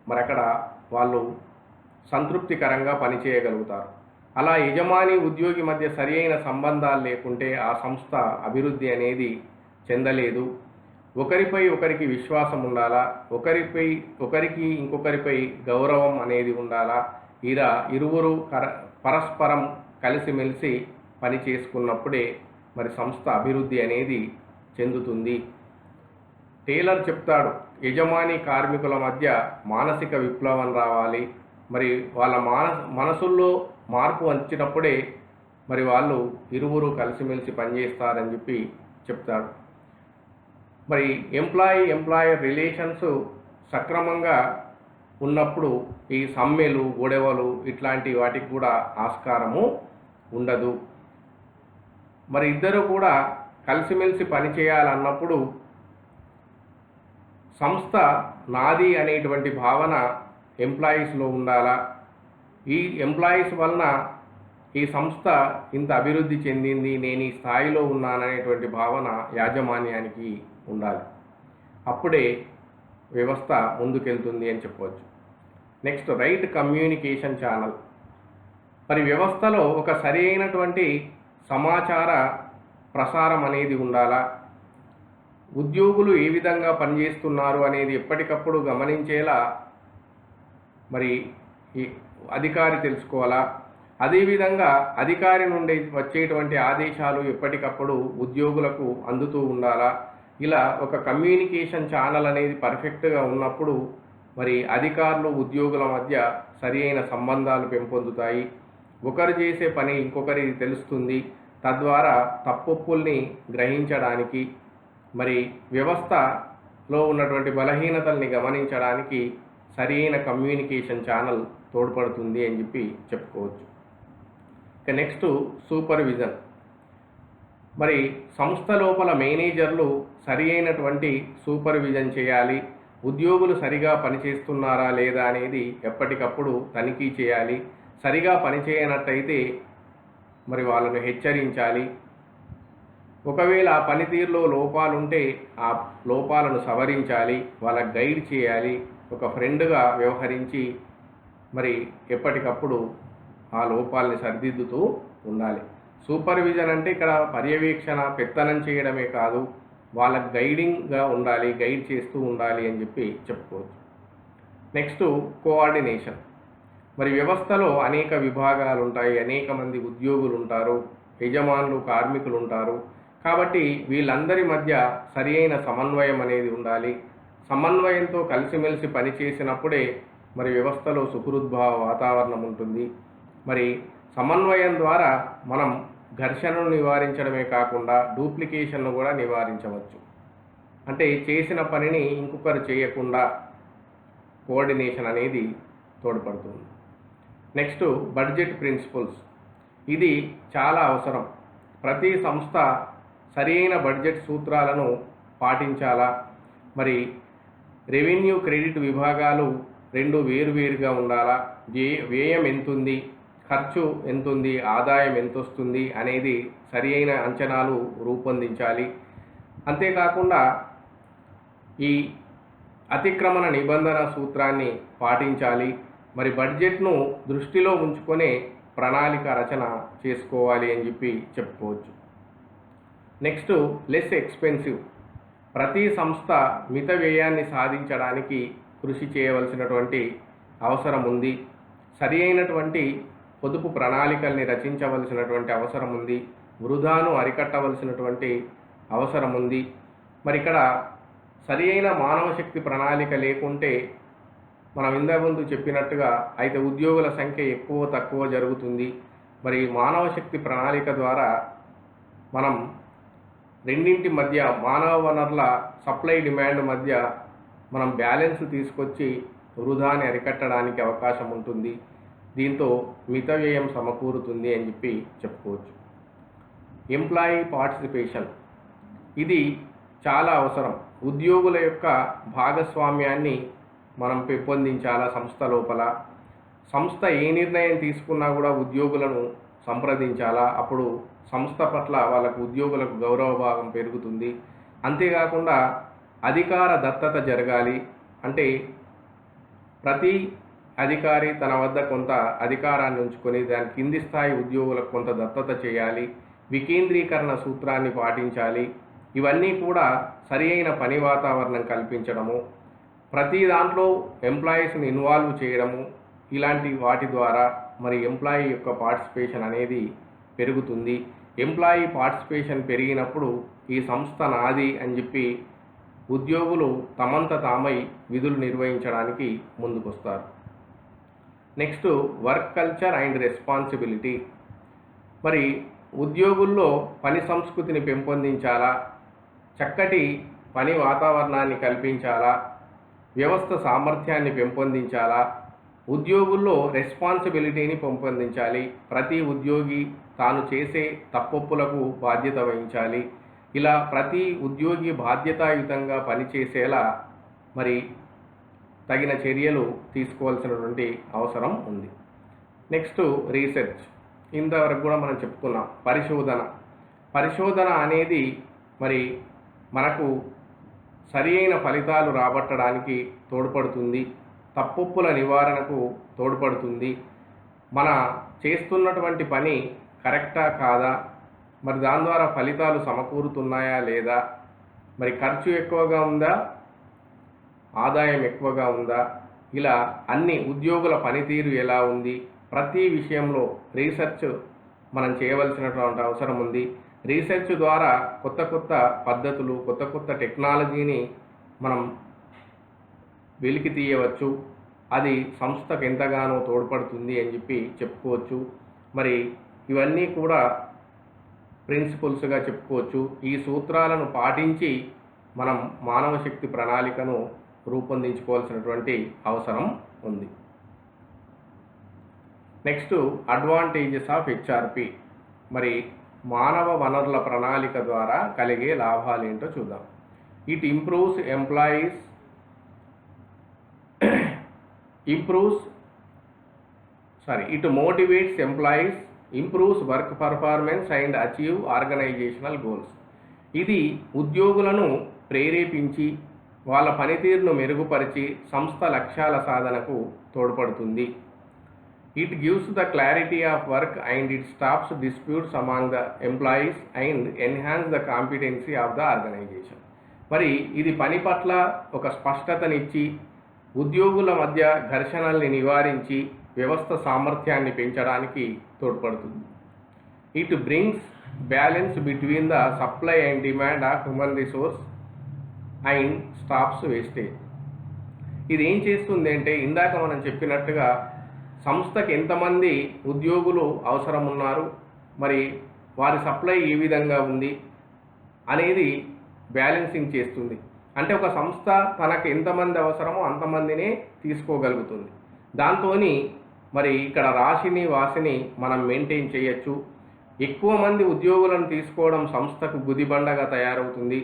మరి అక్కడ వాళ్ళు సంతృప్తికరంగా పనిచేయగలుగుతారు. అలా యజమాని ఉద్యోగి మధ్య సరి అయిన సంబంధాలు లేకుంటే ఆ సంస్థ అభివృద్ధి అనేది చెందలేదు. ఒకరిపై ఒకరికి విశ్వాసం ఉండాలా, ఒకరికి ఇంకొకరిపై గౌరవం అనేది ఉండాలా. ఇలా ఇరువురు పరస్పరం కలిసిమెలిసి పని చేసుకున్నప్పుడే మరి సంస్థ అభివృద్ధి అనేది చెందుతుంది. టేలర్ చెప్తాడు, యజమాని కార్మికుల మధ్య మానసిక విప్లవం రావాలి. మరి వాళ్ళ మనసుల్లో మార్పు వచ్చినప్పుడే మరి వాళ్ళు ఇరువురు కలిసిమెలిసి పనిచేస్తారని చెప్పి చెప్తాడు. మరి ఎంప్లాయర్ రిలేషన్స్ సక్రమంగా ఉన్నప్పుడు ఈ సమ్మెలు, గొడవలు ఇట్లాంటి వాటికి కూడా ఆస్కారము ఉండదు. మరి ఇద్దరు కూడా కలిసిమెలిసి పనిచేయాలన్నప్పుడు సంస్థ నాది అనేటువంటి భావన ఎంప్లాయీస్లో ఉండాలా. ఈ ఎంప్లాయీస్ వలన ఈ సంస్థ ఇంత అభివృద్ధి చెందింది, నేను ఈ స్థాయిలో ఉన్నాననేటువంటి భావన యాజమాన్యానికి ఉండాలి. అప్పుడే వ్యవస్థ ముందుకెళ్తుంది అని చెప్పవచ్చు. Next, right communication channel. మరి వ్యవస్థలో ఒక సరి అయినటువంటి సమాచార ప్రసారం అనేది ఉండాలా. ఉద్యోగులు ఏ విధంగా పనిచేస్తున్నారు అనేది ఎప్పటికప్పుడు గమనించేలా మరి ఈ అధికారి తెలుసుకోవాలా. అదేవిధంగా అధికారి నుండి వచ్చేటువంటి ఆదేశాలు ఎప్పటికప్పుడు ఉద్యోగులకు అందుతూ ఉండాలా. ఇలా ఒక కమ్యూనికేషన్ ఛానల్ అనేది పర్ఫెక్ట్గా ఉన్నప్పుడు మరి అధికారులు ఉద్యోగుల మధ్య సరి అయిన సంబంధాలు పెంపొందుతాయి. ఒకరు చేసే పని ఇంకొకరికి తెలుస్తుంది. తద్వారా తప్పొప్పుల్ని గ్రహించడానికి మరి వ్యవస్థలో ఉన్నటువంటి బలహీనతల్ని గమనించడానికి సరి అయిన కమ్యూనికేషన్ ఛానల్ తోడ్పడుతుంది అని చెప్పి చెప్పుకోవచ్చు. ఇక నెక్స్ట్, సూపర్విజన్. మరి సంస్థ లోపల మేనేజర్లు సరి అయినటువంటి సూపర్విజన్ చేయాలి. ఉద్యోగులు సరిగా పనిచేస్తున్నారా లేదా అనేది ఎప్పటికప్పుడు తనిఖీ చేయాలి. సరిగా పనిచేయనట్టయితే మరి వాళ్ళను హెచ్చరించాలి. ఒకవేళ పనితీరులో లోపాలుంటే ఆ లోపాలను సవరించాలి, వాళ్ళకి గైడ్ చేయాలి. ఒక ఫ్రెండ్గా వ్యవహరించి మరి ఎప్పటికప్పుడు ఆ లోపాలని సరిదిద్దుతూ ఉండాలి. సూపర్విజన్ అంటే ఇక్కడ పర్యవేక్షణ, పెత్తనం చేయడమే కాదు, వాళ్ళకి గైడింగ్గా ఉండాలి, గైడ్ చేస్తూ ఉండాలి అని చెప్పి చెప్పుకోవచ్చు. Next, coordination. మరి వ్యవస్థలో అనేక విభాగాలు ఉంటాయి, అనేక మంది ఉద్యోగులు ఉంటారు, యజమానులు, కార్మికులు ఉంటారు. కాబట్టి వీళ్ళందరి మధ్య సరి అయిన సమన్వయం అనేది ఉండాలి. సమన్వయంతో కలిసిమెలిసి పనిచేసినప్పుడే మరి వ్యవస్థలో సుహృద్భావ వాతావరణం ఉంటుంది. మరి సమన్వయం ద్వారా మనం ఘర్షణను నివారించడమే కాకుండా డూప్లికేషన్ను కూడా నివారించవచ్చు. అంటే చేసిన పనిని ఇంకొకరు చేయకుండా కోఆర్డినేషన్ అనేది తోడ్పడుతుంది. Next, budget principles. ఇది చాలా అవసరం. ప్రతి సంస్థ సరి అయిన బడ్జెట్ సూత్రాలను పాటించాలా. మరి రెవెన్యూ, క్రెడిట్ విభాగాలు రెండు వేరువేరుగా ఉండాలా. వ్యయం ఎంతుంది, ఖర్చు ఎంతుంది, ఆదాయం ఎంతొస్తుంది అనేది సరి అయిన అంచనాలు రూపొందించాలి. అంతేకాకుండా ఈ అతిక్రమణ నిబంధన సూత్రాన్ని పాటించాలి. మరి బడ్జెట్ను దృష్టిలో ఉంచుకొనే ప్రణాళిక రచన చేసుకోవాలి అని చెప్పి చెప్పుకోవచ్చు. Next, less expensive. ప్రతి సంస్థ మిత వ్యయాన్ని సాధించడానికి కృషి చేయవలసినటువంటి అవసరం ఉంది. సరి అయినటువంటి పొదుపు ప్రణాళికల్ని రచించవలసినటువంటి అవసరం ఉంది. వృధాను అరికట్టవలసినటువంటి అవసరం ఉంది. మరి ఇక్కడ సరి అయిన మానవ శక్తి ప్రణాళిక లేకుంటే మనం ఇంతకుముందు చెప్పినట్టుగా అయితే ఉద్యోగుల సంఖ్య ఎక్కువ తక్కువ జరుగుతుంది. మరి మానవ శక్తి ప్రణాళిక ద్వారా మనం రెండింటి మధ్య, మానవ వనరుల సప్లై డిమాండ్ మధ్య మనం బ్యాలెన్స్ తీసుకొచ్చి వృధాని అరికట్టడానికి అవకాశం ఉంటుంది. దీంతో మిత వ్యయం సమకూరుతుంది అని చెప్పి చెప్పుకోవచ్చు. Employee participation. ఇది చాలా అవసరం. ఉద్యోగుల యొక్క భాగస్వామ్యాన్ని మనం పెంపొందించాలా. సంస్థ లోపల సంస్థ ఏ నిర్ణయం తీసుకున్నా కూడా ఉద్యోగులను సంప్రదించాలా. అప్పుడు సంస్థ పట్ల వాళ్ళకు ఉద్యోగులకు గౌరవభావం పెరుగుతుంది. అంతేకాకుండా అధికార దత్తత జరగాలి. అంటే ప్రతి అధికారి తన వద్ద కొంత అధికారాన్ని ఉంచుకొని దాని కింది స్థాయి ఉద్యోగులకు కొంత దత్తత చేయాలి. వికేంద్రీకరణ సూత్రాన్ని పాటించాలి. ఇవన్నీ కూడా సరి అయిన పని వాతావరణం కల్పించడము, ప్రతి దాంట్లో ఎంప్లాయీస్ని ఇన్వాల్వ్ చేయడము, ఇలాంటి వాటి ద్వారా మరి ఎంప్లాయీ యొక్క పార్టిసిపేషన్ అనేది పెరుగుతుంది. ఎంప్లాయీ పార్టిసిపేషన్ పెరిగినప్పుడు ఈ సంస్థ నాది అని చెప్పి ఉద్యోగులు తమంత తామై విధులు నిర్వహించడానికి ముందుకొస్తారు. Next work culture and responsibility. మరి ఉద్యోగుల్లో పని సంస్కృతిని పెంపొందించాలా, చక్కటి పని వాతావరణాన్ని కల్పించాలా, వ్యవస్థ సామర్థ్యాన్ని పెంపొందించాలా, ఉద్యోగుల్లో రెస్పాన్సిబిలిటీని పెంపొందించాలి. ప్రతి ఉద్యోగి తాను చేసే తప్పొప్పులకు బాధ్యత వహించాలి. ఇలా ప్రతి ఉద్యోగి బాధ్యతాయుతంగా పనిచేసేలా మరి తగిన చర్యలు తీసుకోవాల్సినటువంటి అవసరం ఉంది. Next research. ఇంతవరకు కూడా మనం చెప్పుకున్నాం. పరిశోధన అనేది మరి మనకు సరి అయిన ఫలితాలు రాబట్టడానికి తోడ్పడుతుంది, తప్పొప్పుల నివారణకు తోడ్పడుతుంది. మన చేస్తున్నటువంటి పని కరెక్టా కాదా, మరి దాని ద్వారా ఫలితాలు సమకూరుతున్నాయా లేదా, మరి ఖర్చు ఎక్కువగా ఉందా, ఆదాయం ఎక్కువగా ఉందా, ఇలా అన్ని ఉద్యోగుల పనితీరు ఎలా ఉంది, ప్రతి విషయంలో రీసెర్చ్ మనం చేయవలసినటువంటి అవసరం ఉంది. రీసెర్చ్ ద్వారా కొత్త కొత్త పద్ధతులు, కొత్త కొత్త టెక్నాలజీని మనం వెలికి తీయవచ్చు. అది సంస్థకు ఎంతగానో తోడ్పడుతుంది అని చెప్పి చెప్పుకోవచ్చు. మరి ఇవన్నీ కూడా ప్రిన్సిపల్స్గా చెప్పుకోవచ్చు. ఈ సూత్రాలను పాటించి మనం మానవ శక్తి ప్రణాళికను రూపొందించుకోవాల్సినటువంటి అవసరం ఉంది. Next advantages of HRP. మరి మానవ వనరుల ప్రణాళిక ద్వారా కలిగే లాభాలు ఏంటో చూద్దాం. It improves employees it motivates employees, improves work performance and achieve organizational goals. ఇది ఉద్యోగులను ప్రేరేపించి వాళ్ళ పనితీరును మెరుగుపరిచి సంస్థ లక్ష్యాల సాధనకు తోడ్పడుతుంది. It gives the clarity of work and it stops disputes among the employees and enhance the competency of the organisation. మరి ఇది పని పట్ల ఒక స్పష్టతనిచ్చి ఉద్యోగుల మధ్య ఘర్షణల్ని నివారించి వ్యవస్థ సామర్థ్యాన్ని పెంచడానికి తోడ్పడుతుంది. It brings balance between the supply and demand of human resource and stops wastage. ఇది ఏం చేస్తుంది అంటే, ఇందాక మనం చెప్పినట్టుగా సంస్థకి ఎంతమంది ఉద్యోగులు అవసరం ఉన్నారు, మరి వారి సప్లై ఏ విధంగా ఉంది అనేది బ్యాలెన్సింగ్ చేస్తుంది. అంటే ఒక సంస్థ తనకు ఎంతమంది అవసరమో అంతమందినే తీసుకోగలుగుతుంది. దాంతో మరి ఇక్కడ రాశిని వాసిని మనం మెయింటైన్ చేయొచ్చు. ఎక్కువ మంది ఉద్యోగులను తీసుకోవడం సంస్థకు గుదిబండగా తయారవుతుంది.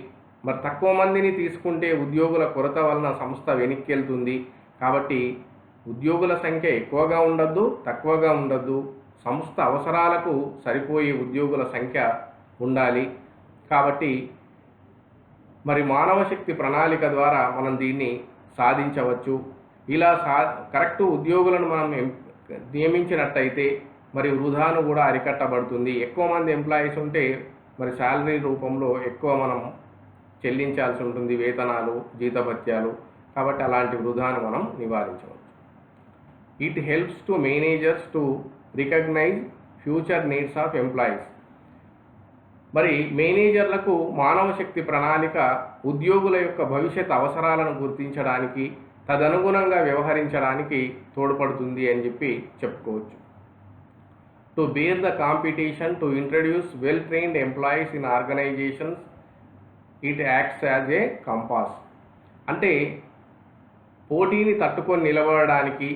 మరి తక్కువ మందిని తీసుకుంటే ఉద్యోగుల కొరత వలన సంస్థ వెనక్కి వెళ్తుంది. కాబట్టి ఉద్యోగుల సంఖ్య ఎక్కువగా ఉండద్దు, తక్కువగా ఉండద్దు. సంస్థ అవసరాలకు సరిపోయే ఉద్యోగుల సంఖ్య ఉండాలి. కాబట్టి మరి మానవ శక్తి ప్రణాళిక ద్వారా మనం దీన్ని సాధించవచ్చు. ఇలా కరెక్ట్ ఉద్యోగులను మనం నియమించినట్టయితే మరి వృధాను కూడా అరికట్టబడుతుంది. ఎక్కువ మంది ఎంప్లాయీస్ ఉంటే మరి శాలరీ రూపంలో ఎక్కువ మనం చెల్లించాల్సి ఉంటుంది, వేతనాలు, జీతభత్యాలు. కాబట్టి అలాంటి వృధాను మనం నివారించవచ్చు. It helps to managers to recognise future needs of employees. మరి మేనేజర్లకు మానవ శక్తి ప్రణాళిక ఉద్యోగుల యొక్క భవిష్యత్ అవసరాలను గుర్తించడానికి, తదనుగుణంగా వ్యవహరించడానికి తోడ్పడుతుంది అని చెప్పి చెప్పుకోవచ్చు. To bear the competition, to introduce well trained employees in organisations, it acts as a compass. అంటే పోటీని తట్టుకొని నిలబడడానికి,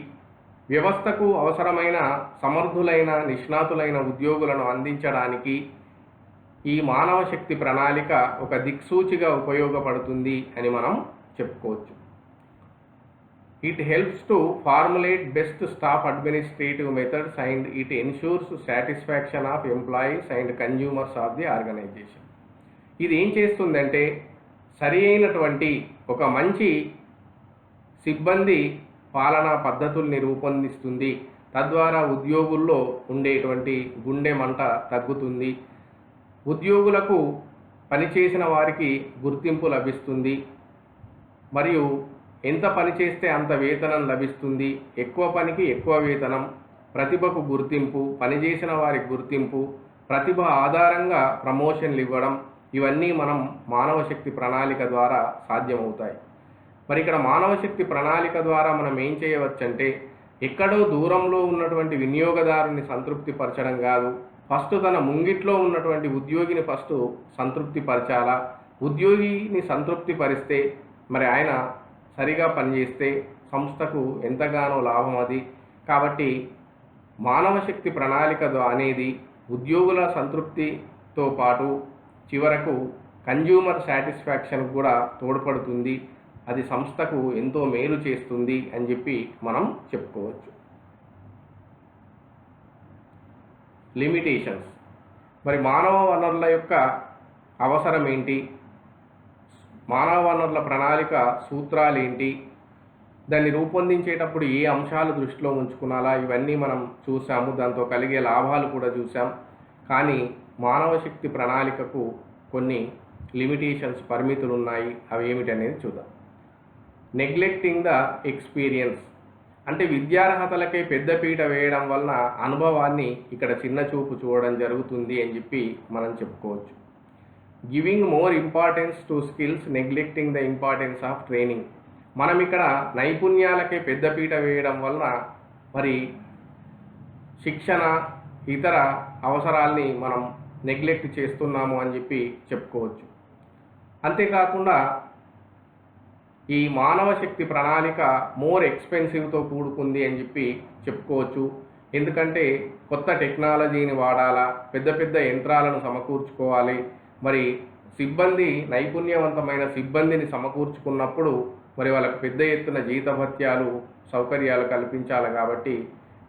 వ్యవస్థకు అవసరమైన సమర్థులైన నిష్ణాతులైన ఉద్యోగులను అందించడానికి ఈ మానవ శక్తి ప్రణాళిక ఒక దిక్సూచిగా ఉపయోగపడుతుంది అని మనం చెప్పుకోవచ్చు. It helps to formulate best staff administrative methods and it ensures satisfaction of employees and consumers of the organization. ఇది ఏం చేస్తుందంటే సరి అయినటువంటి ఒక మంచి సిబ్బంది పాలనా పద్ధతుల్ని రూపొందిస్తుంది. తద్వారా ఉద్యోగుల్లో ఉండేటువంటి గుండె మంట తగ్గుతుంది. ఉద్యోగులకు పనిచేసిన వారికి గుర్తింపు లభిస్తుంది. మరియు ఎంత పని చేస్తే అంత వేతనం లభిస్తుంది. ఎక్కువ పనికి ఎక్కువ వేతనం, ప్రతిభకు గుర్తింపు, పనిచేసిన వారికి గుర్తింపు, ప్రతిభ ఆధారంగా ప్రమోషన్లు ఇవ్వడం, ఇవన్నీ మనం మానవ శక్తి ప్రణాళిక ద్వారా సాధ్యమవుతాయి. మరి ఇక్కడ మానవ శక్తి ప్రణాళిక ద్వారా మనం ఏం చేయవచ్చంటే ఎక్కడో దూరంలో ఉన్నటువంటి వినియోగదారుని సంతృప్తి పరచడం కాదు, ఫస్ట్ తన ముంగిట్లో ఉన్నటువంటి ఉద్యోగిని ఫస్ట్ సంతృప్తి పరచాలా. ఉద్యోగిని సంతృప్తి పరిస్తే మరి ఆయన సరిగా పనిచేస్తే సంస్థకు ఎంతగానో లాభం అది. కాబట్టి మానవ శక్తి ప్రణాళిక అనేది ఉద్యోగుల సంతృప్తితో పాటు చివరకు కన్జ్యూమర్ సాటిస్ఫాక్షన్ కూడా తోడ్పడుతుంది. అది సంస్థకు ఎంతో మేలు చేస్తుంది అని చెప్పి మనం చెప్పుకోవచ్చు. లిమిటేషన్స్. మరి మానవ వనరుల యొక్క అవసరం ఏంటి, మానవ వనరుల ప్రణాళిక సూత్రాలు ఏంటి, దాన్ని రూపొందించేటప్పుడు ఏ అంశాలు దృష్టిలో ఉంచుకునాలా, ఇవన్నీ మనం చూసాము. దాంతో కలిగే లాభాలు కూడా చూసాం. కానీ మానవ శక్తి ప్రణాళికకు కొన్ని లిమిటేషన్స్, పరిమితులు ఉన్నాయి. అవి ఏమిటనేది చూద్దాం. నెగ్లెక్టింగ్ ద ఎక్స్పీరియన్స్, అంటే విద్యార్హతలకే పెద్దపీట వేయడం వలన అనుభవాన్ని ఇక్కడ చిన్న చూపు చూడడం జరుగుతుంది అని చెప్పి మనం చెప్పుకోవచ్చు. Giving more importance to skills, neglecting the importance of training, మనం ఇక్కడ నైపుణ్యాలకే పెద్దపీట వేయడం వలన మరి శిక్షణ ఇతర అవసరాల్ని మనం నెగ్లెక్ట్ చేస్తున్నాము అని చెప్పి చెప్పుకోవచ్చు. అంతేకాకుండా ఈ మానవ శక్తి ప్రణాళిక మోర్ ఎక్స్పెన్సివ్తో కూడుకుంది అని చెప్పి చెప్పుకోవచ్చు. ఎందుకంటే కొత్త టెక్నాలజీని వాడాలా, పెద్ద పెద్ద యంత్రాలను సమకూర్చుకోవాలి. మరి సిబ్బంది, నైపుణ్యవంతమైన సిబ్బందిని సమకూర్చుకున్నప్పుడు మరి వాళ్ళకు పెద్ద ఎత్తున జీతభత్యాలు, సౌకర్యాలు కల్పించాలి. కాబట్టి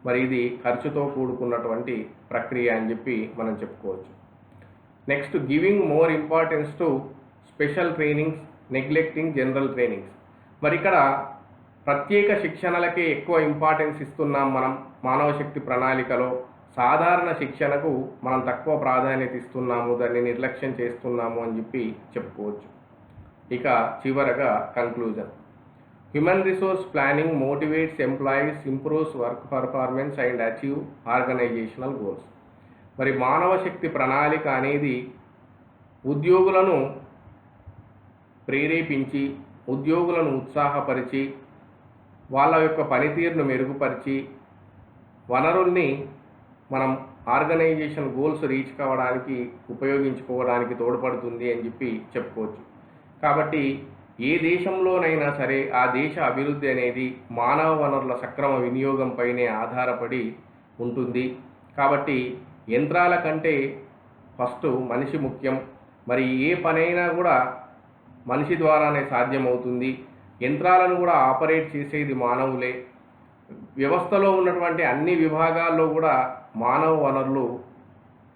మరి ఇది ఖర్చుతో కూడుకున్నటువంటి ప్రక్రియ అని చెప్పి మనం చెప్పుకోవచ్చు. Next, giving more importance to special trainings, neglecting general trainings. మరి ఇక్కడ ప్రత్యేక శిక్షణలకే ఎక్కువ ఇంపార్టెన్స్ ఇస్తున్నాం మనం మానవ శక్తి ప్రణాళికలో. సాధారణ శిక్షణకు మనం తక్కువ ప్రాధాన్యత ఇస్తున్నాము, దాన్ని నిర్లక్ష్యం చేస్తున్నాము అని చెప్పి చెప్పుకోవచ్చు. ఇక చివరగా conclusion. Human resource planning motivates employees, improves work performance and achieve organisational goals. మరి మానవ శక్తి ప్రణాళిక అనేది ఉద్యోగులను ప్రేరేపించి, ఉద్యోగులను ఉత్సాహపరిచి, వాళ్ళ యొక్క పనితీరును మెరుగుపరిచి, వనరుల్ని మనం ఆర్గనైజేషన్ గోల్స్ రీచ్ కావడానికి ఉపయోగించుకోవడానికి తోడ్పడుతుంది అని చెప్పి చెప్పుకోవచ్చు. కాబట్టి ఏ దేశంలోనైనా సరే ఆ దేశ అభివృద్ధి అనేది మానవ వనరుల సక్రమ వినియోగంపైనే ఆధారపడి ఉంటుంది. కాబట్టి యంత్రాల కంటే ఫస్ట్ మనిషి ముఖ్యం. మరి ఏ పనైనా కూడా మనిషి ద్వారానే సాధ్యమవుతుంది. యంత్రాలను కూడా ఆపరేట్ చేసేది మానవులే. వ్యవస్థలో ఉన్నటువంటి అన్ని విభాగాల్లో కూడా మానవ వనరులు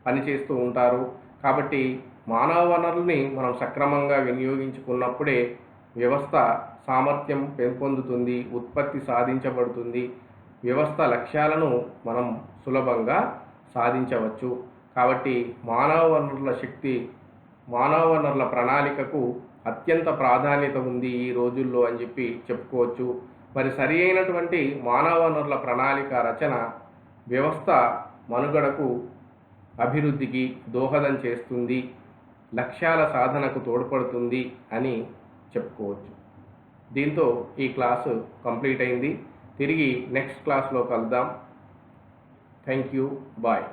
పనిచేస్తూ ఉంటారు. కాబట్టి మానవ వనరుల్ని మనం సక్రమంగా వినియోగించుకున్నప్పుడే వ్యవస్థ సామర్థ్యం పెంపొందుతుంది, ఉత్పత్తి సాధించబడుతుంది, వ్యవస్థ లక్ష్యాలను మనం సులభంగా సాధించవచ్చు. కాబట్టి మానవ వనరుల ప్రణాళికకు అత్యంత ప్రాధాన్యత ఉంది ఈ రోజుల్లో అని చెప్పి చెప్పుకోవచ్చు. మరి సరి అయినటువంటి మానవ వనరుల ప్రణాళిక రచన వ్యవస్థ మనుగడకు, అభివృద్ధికి దోహదం చేస్తుంది, లక్ష్యాల సాధనకు తోడ్పడుతుంది అని చెప్పుకోవచ్చు. దీంతో ఈ క్లాసు కంప్లీట్ అయింది. తిరిగి నెక్స్ట్ క్లాస్లో కలుద్దాం. Thank you. బాయ్.